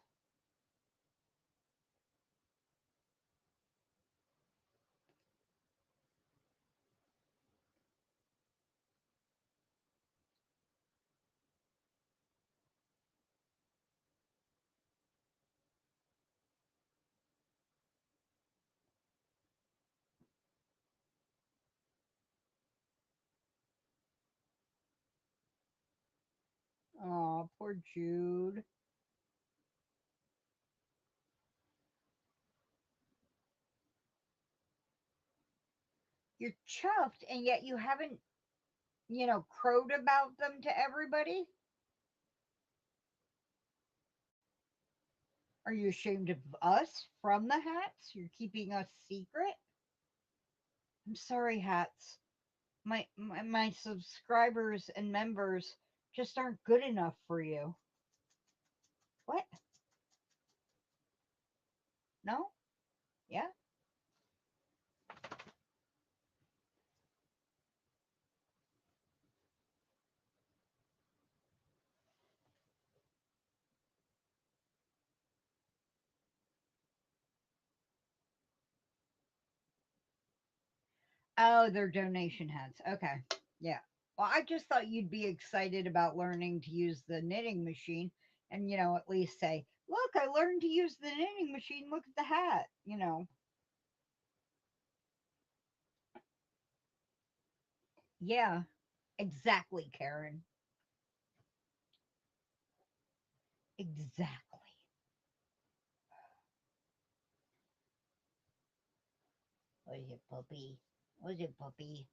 Oh, poor Jude. You're chuffed, and yet you haven't, crowed about them to everybody? Are you ashamed of us from the hats? You're keeping us secret? I'm sorry, hats. My subscribers and members just aren't good enough for you. What? No? Yeah? Oh, they're donation hats. Okay. Yeah. Well, I just thought you'd be excited about learning to use the knitting machine and, at least say, look, I learned to use the knitting machine. Look at the hat. Yeah, exactly, Karen. Exactly. Was it, puppy? Was it, puppy?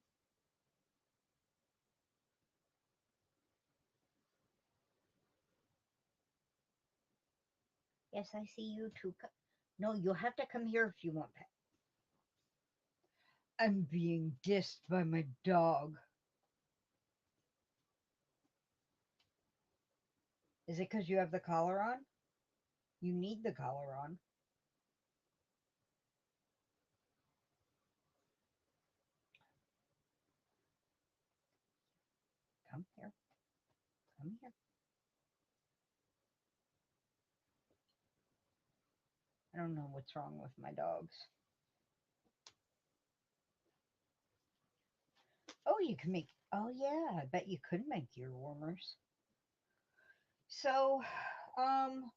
Yes, I see you too. No, you'll have to come here if you want pet. I'm being dissed by my dog. Is it because you have the collar on? You need the collar on. Come here. Come here. I don't know what's wrong with my dogs. Oh, you can make. Oh, yeah. I bet you could make ear warmers. So, um,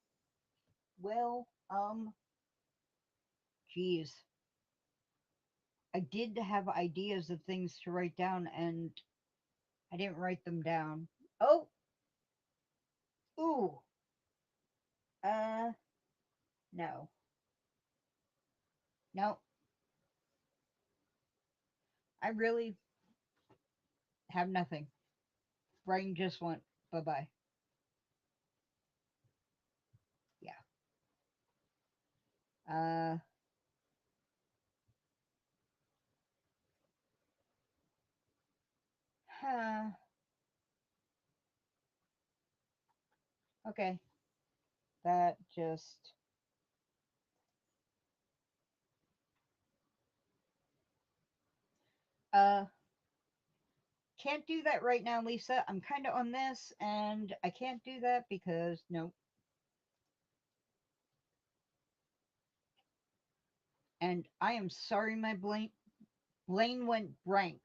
well, geez. I did have ideas of things to write down and I didn't write them down. Oh, ooh, uh, no, no, I really have nothing. Brain just went bye bye. Yeah. Uh, huh. Okay. That just, uh, can't do that right now, Lisa. I'm kind of on this and I can't do that because, no. And I am sorry, my Blaine went blank.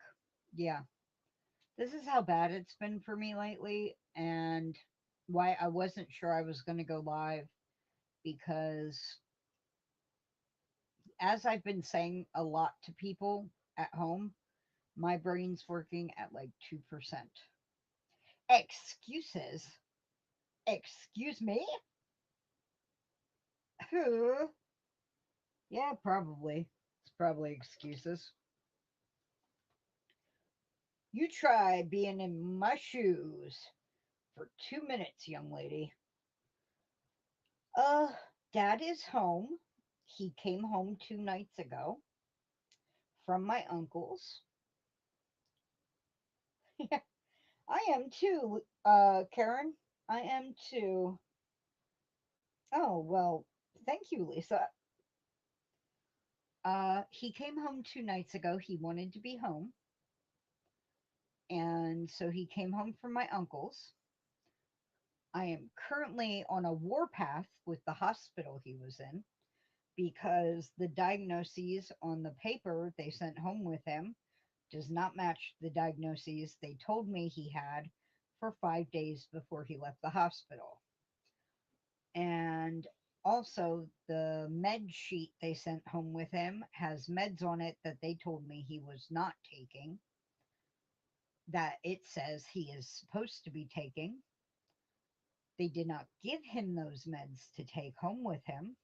Yeah. This is how bad it's been for me lately and why I wasn't sure I was going to go live because as I've been saying a lot to people at home, my brain's working at like 2%. Excuses? Excuse me? Who? Yeah, probably. It's probably excuses. You try being in my shoes for 2 minutes, young lady. Uh, Dad is home. He came home 2 nights ago from my uncle's. I am too, Karen. I am too. Oh, well, thank you, Lisa. He came home 2 nights ago. He wanted to be home. And so he came home from my uncle's. I am currently on a warpath with the hospital he was in because the diagnoses on the paper they sent home with him does not match the diagnoses they told me he had for 5 days before he left the hospital. And also, the med sheet they sent home with him has meds on it that they told me he was not taking, that it says he is supposed to be taking. They did not give him those meds to take home with him.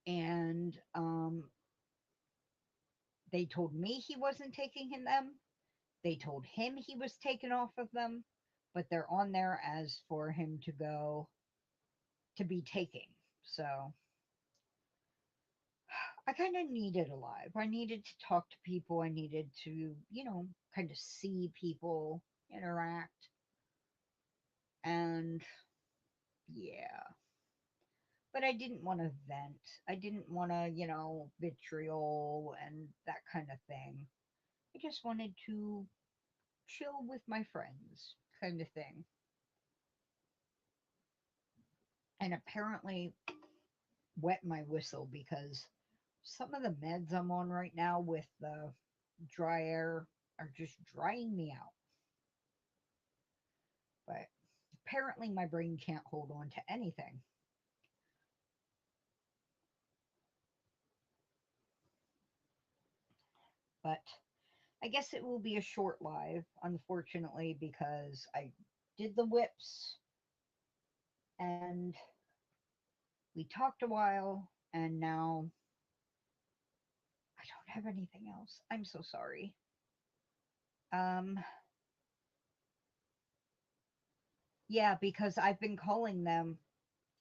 And they told me he wasn't taking them. They told him he was taken off of them, but they're on there as for him to go to be taking. So I kind of needed alive. I needed to talk to people. I needed to, kind of see people interact. And yeah, but I didn't want to vent. I didn't want to, vitriol and that kind of thing. I just wanted to chill with my friends, kind of thing. And apparently, wet my whistle because some of the meds I'm on right now with the dry air are just drying me out. But apparently, my brain can't hold on to anything. But I guess it will be a short live, unfortunately, because I did the whips and we talked a while, and now I don't have anything else. I'm so sorry. Um, yeah, because I've been calling them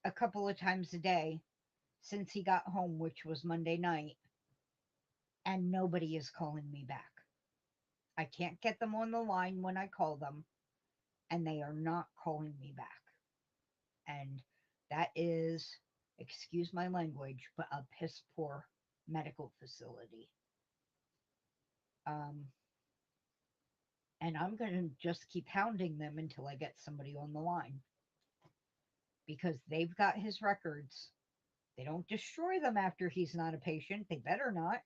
a couple of times a day since he got home, which was Monday night. and nobody is calling me back. I can't get them on the line when I call them, and they are not calling me back. And that is, excuse my language, but a piss poor medical facility. Um, and I'm going to just keep hounding them until I get somebody on the line because they've got his records. They don't destroy them after he's not a patient. They better not.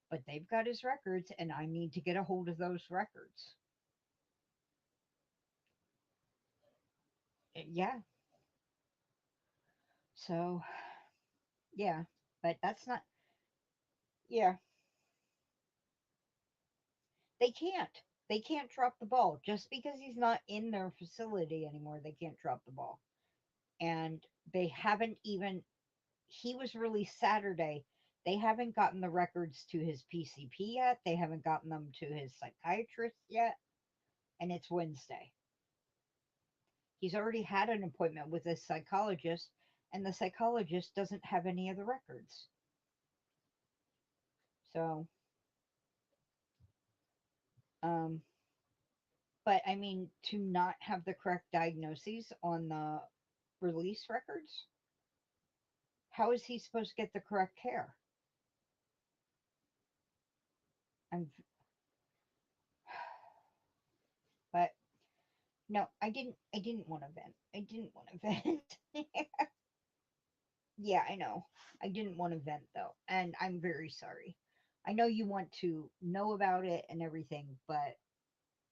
But they've got his records, and I need to get a hold of those records. Yeah. So, yeah. But that's not, yeah. They can't. They can't drop the ball. Just because he's not in their facility anymore, they can't drop the ball. And they haven't even, he was released Saturday. They haven't gotten the records to his PCP yet. They haven't gotten them to his psychiatrist yet. And it's Wednesday. He's already had an appointment with a psychologist, and the psychologist doesn't have any of the records. So, um, but I mean, to not have the correct diagnoses on the release records, how is he supposed to get the correct care? I'm, but no, I didn't. I didn't want to vent. I didn't want to vent. Yeah, I know. I didn't want to vent though, and I'm very sorry. I know you want to know about it and everything, but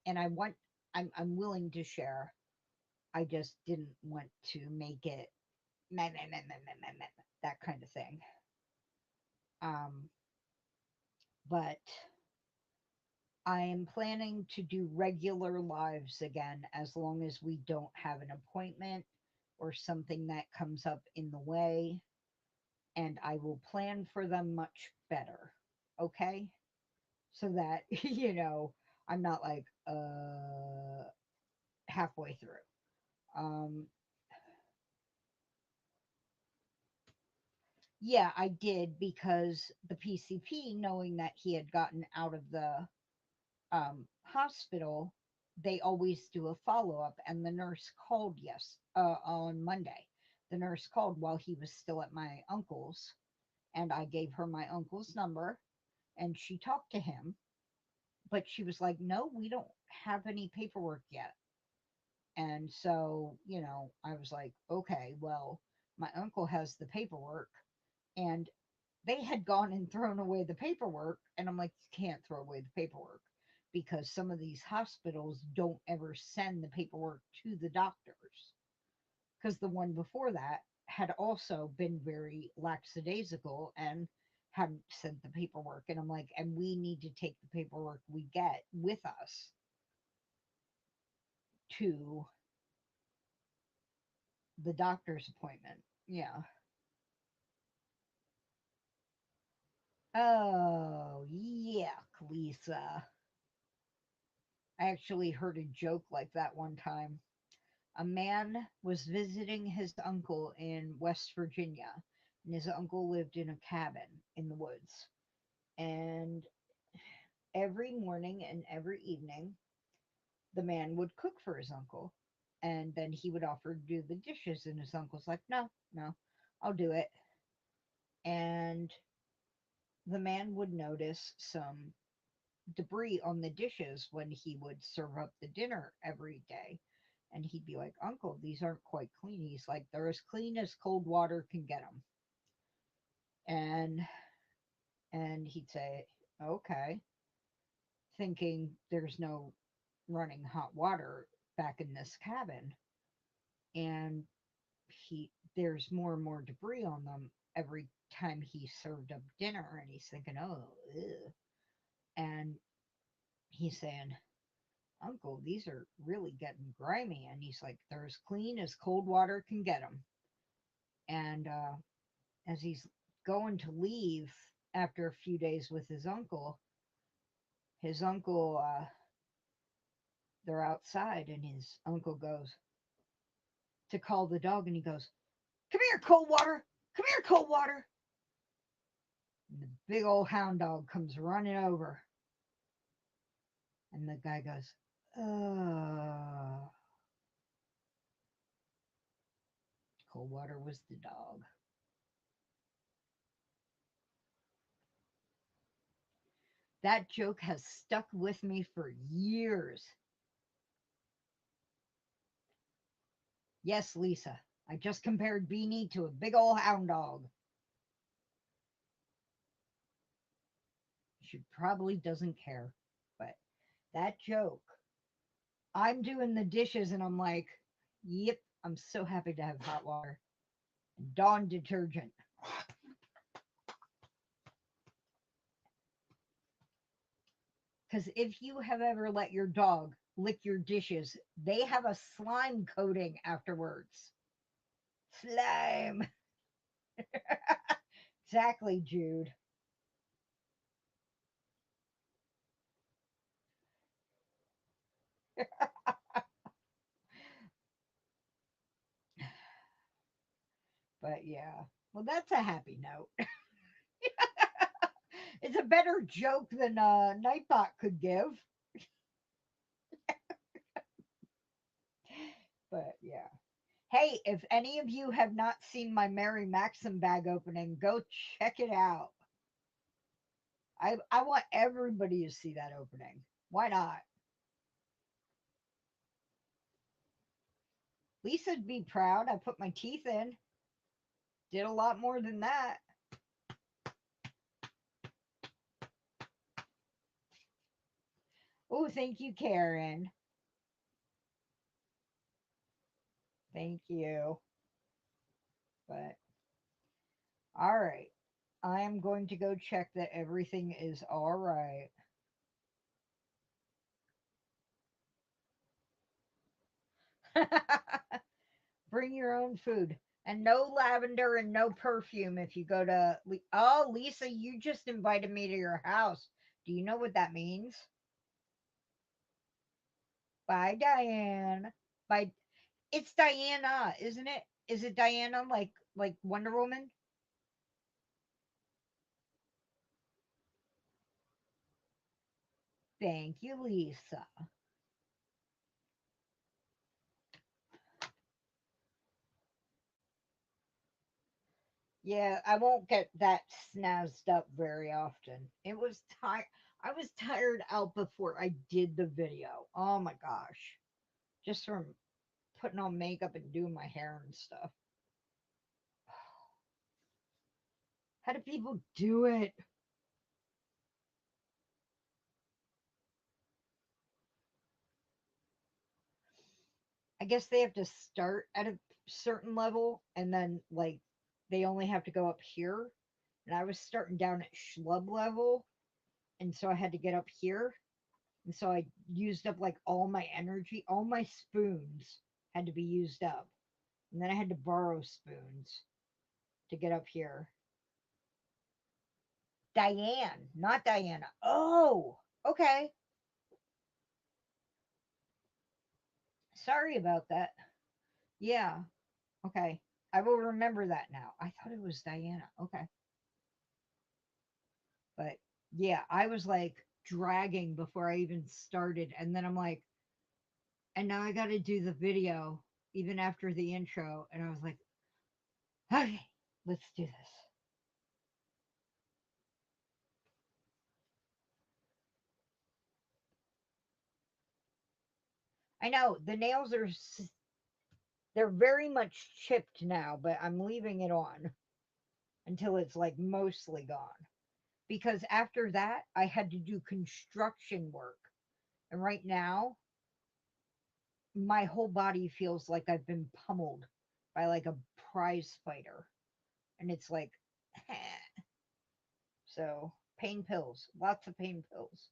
and I want. I'm willing to share. I just didn't want to make it meh, meh, meh, meh, meh, meh, meh, that kind of thing. Um, but I am planning to do regular lives again as long as we don't have an appointment or something that comes up in the way, and I will plan for them much better. Okay? So that, I'm not like, halfway through. Um, yeah, I did because the PCP, knowing that he had gotten out of the hospital, they always do a follow up. And the nurse called, on Monday. The nurse called while he was still at my uncle's, and I gave her my uncle's number, and she talked to him. But she was like, "No, we don't have any paperwork yet." And so, I was like, "Okay, well, my uncle has the paperwork." And they had gone and thrown away the paperwork. And I'm like, "You can't throw away the paperwork because some of these hospitals don't ever send the paperwork to the doctors." Because the one before that had also been very lackadaisical and hadn't sent the paperwork. And I'm like, and we need to take the paperwork we get with us to the doctor's appointment. Yeah. Oh, yeah, Lisa. I actually heard a joke like that one time. A man was visiting his uncle in West Virginia, and his uncle lived in a cabin in the woods. And every morning and every evening, the man would cook for his uncle. And then he would offer to do the dishes, and his uncle's like, "No, no, I'll do it." And the man would notice some debris on the dishes when he would serve up the dinner every day. And he'd be like, "Uncle, these aren't quite clean." He's like, "They're as clean as cold water can get them." And he'd say, "Okay," thinking there's no running hot water back in this cabin. And there's more and more debris on them every time he served up dinner. And he's thinking, "Oh, ew." And he's saying, "Uncle, these are really getting grimy." And he's like, "They're as clean as cold water can get them." And as he's going to leave after a few days with his uncle, they're outside, and his uncle goes to call the dog, and he goes, "Come here, cold water. Come here, cold water." And the Big old hound dog comes running over, and the guy goes, "Oh." Coldwater was the dog. That joke has stuck with me for years. Yes, Lisa, I just compared Beanie to a big old hound dog. She probably doesn't care, but that joke. I'm doing the dishes and I'm like, yep, I'm so happy to have hot water and Dawn detergent. Because if you have ever let your dog lick your dishes, they have a slime coating afterwards. Slime. Exactly, Jude. But yeah, well, that's a happy note. It's a better joke than Nightbot could give. But yeah. Hey, if any of you have not seen my Mary Maxim bag opening, go check it out. I want everybody to see that opening. Why not? Lisa'd be proud. I put my teeth in. Did a lot more than that. Oh, thank you, Karen. Thank you. But all right. I am going to go check that everything is all right. Bring your own food. And no lavender and no perfume if you go to. Oh, Lisa, you just invited me to your house. Do you know what that means? Bye, Diane. Bye. It's Diana, isn't it? Is it Diana like Wonder Woman? Thank you, Lisa. Yeah, I won't get that snazzed up very often. It was tired. I was tired out before I did the video. Oh my gosh. Just from putting on makeup and doing my hair and stuff. How do people do it? I guess they have to start at a certain level and then like they only have to go up here. And I was starting down at schlub level, and so I had to get up here. And so I used up like all my energy, all my spoons had to be used up. And then I had to borrow spoons to get up here. Diane, not Diana. Oh, okay. Sorry about that. Yeah, okay. I will remember that now. I thought it was Diana. Okay. But yeah, I was like dragging before I even started. And then I'm like, and now I got to do the video even after the intro. And I was like, okay, let's do this. I know the nails are, they're very much chipped now, but I'm leaving it on until it's like mostly gone. Because after that, I had to do construction work. And right now, my whole body feels like I've been pummeled by like a prize fighter. And it's like, so pain pills, lots of pain pills.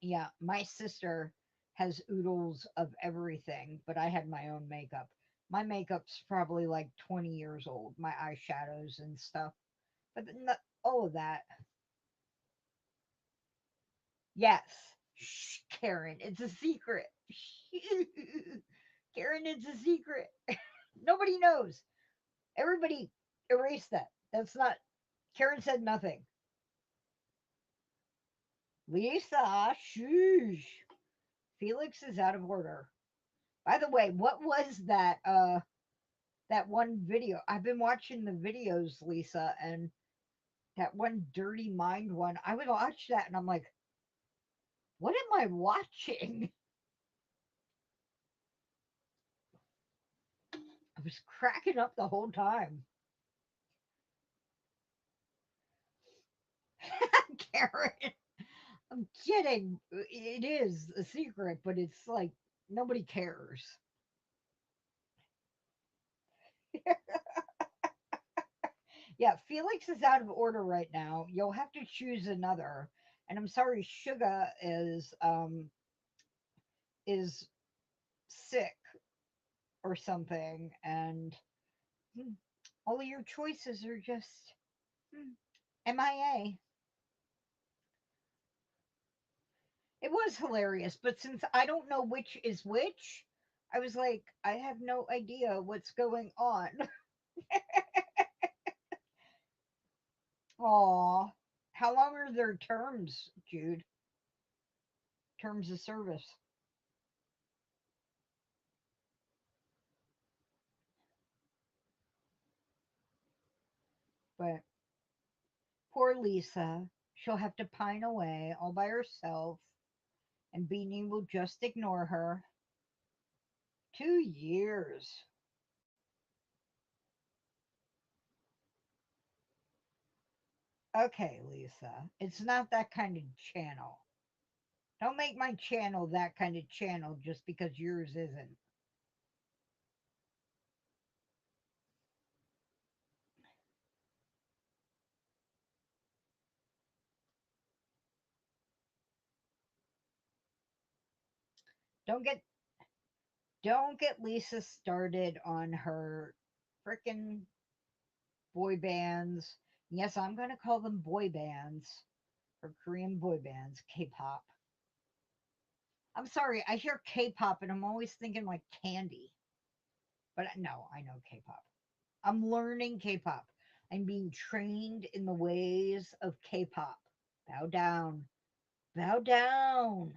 Yeah, my sister has oodles of everything, but I had my own makeup. My makeup's probably like 20 years old, my eyeshadows and stuff. But all of that. Yes. Shh, Karen, it's a secret. Karen, it's a secret. Nobody knows. Everybody erase that. That's not. Karen said nothing. Lisa, shoosh. Felix is out of order. By the way, what was that one video? I've been watching the videos, Lisa, and that one dirty mind one. I would watch that and I'm like, what am I watching? I was cracking up the whole time. Karen, I'm kidding. It is a secret, but it's like nobody cares. Yeah, Felix is out of order right now. You'll have to choose another. And I'm sorry, Sugar is sick or something, and hmm, all of your choices are just MIA. It was hilarious, but since I don't know which is which, I was like, I have no idea what's going on. Aw. How long are their terms, Jude? Terms of service. But poor Lisa, she'll have to pine away all by herself, and Beanie will just ignore her. 2 years. Okay, Lisa, it's not that kind of channel. Don't make my channel that kind of channel just because yours isn't. Don't get don't get Lisa started on her frickin' boy bands. Yes, I'm gonna call them boy bands or Korean boy bands, K-pop. I'm sorry, I hear K-pop and I'm always thinking like candy. But no, I know K-pop. I'm learning K-pop. I'm being trained in the ways of K-pop. Bow down. Bow down.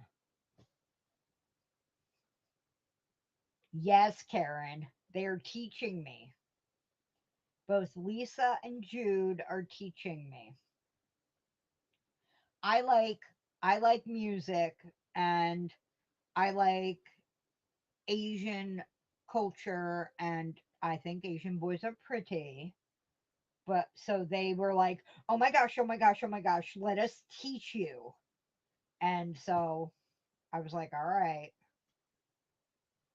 Yes, Karen. They are teaching me. Both Lisa and Jude are teaching me. I like I like music and I like Asian culture and I think Asian boys are pretty. But so they were like, "Oh my gosh, oh my gosh, oh my gosh, let us teach you." And so I was like, "All right."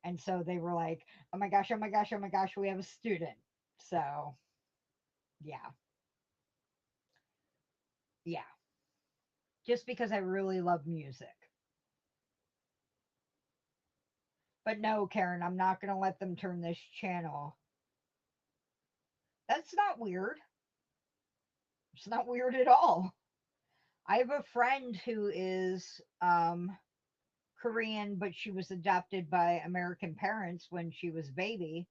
And so they were like, "Oh my gosh, oh my gosh, oh my gosh, we have a student." So, yeah. Yeah. Just because I really love music. But no, Karen, I'm not going to let them turn this channel. That's not weird. It's not weird at all. I have a friend who is Korean, but she was adopted by American parents when she was a baby,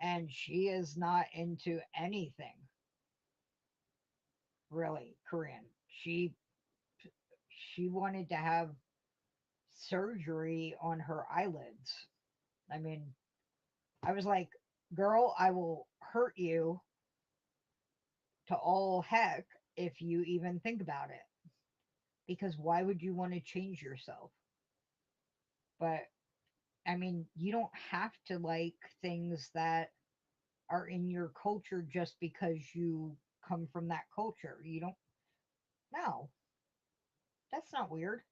and she is not into anything really Korean. She wanted to have surgery on her eyelids. I mean, I was like, girl, I will hurt you to all heck if you even think about it. Because why would you want to change yourself? But I mean, you don't have to like things that are in your culture just because you come from that culture. You don't, no, that's not weird.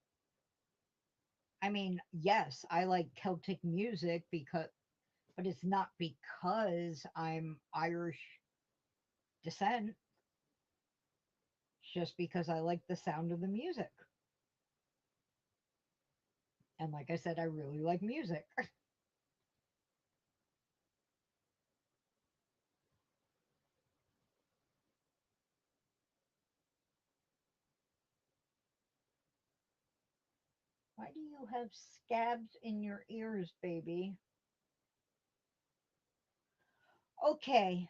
I mean, yes, I like Celtic music because, but it's not because I'm Irish descent, it's just because I like the sound of the music. And like I said, I really like music. Why do you have scabs in your ears, baby? Okay,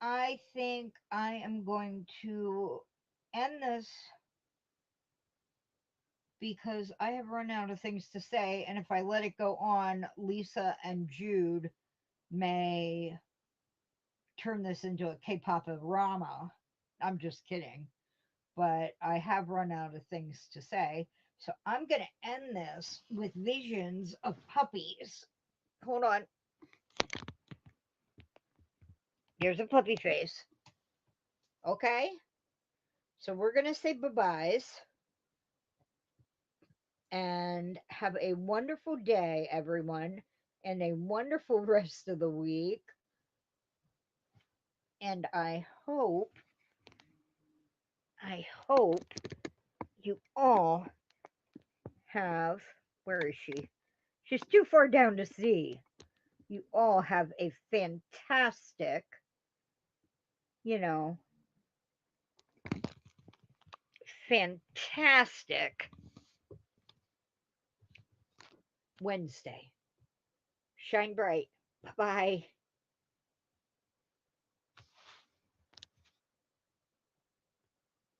I think I am going to end this because I have run out of things to say. And if I let it go on, Lisa and Jude may turn this into a K-pop rama. I'm just kidding. But I have run out of things to say. So I'm going to end this with visions of puppies. Hold on. Here's a puppy face. Okay? So we're going to say bye-byes and have a wonderful day, everyone, and a wonderful rest of the week. And I hope you all have, where is she? She's too far down to see. You all have a fantastic, you know, fantastic Wednesday. Shine bright. Bye bye.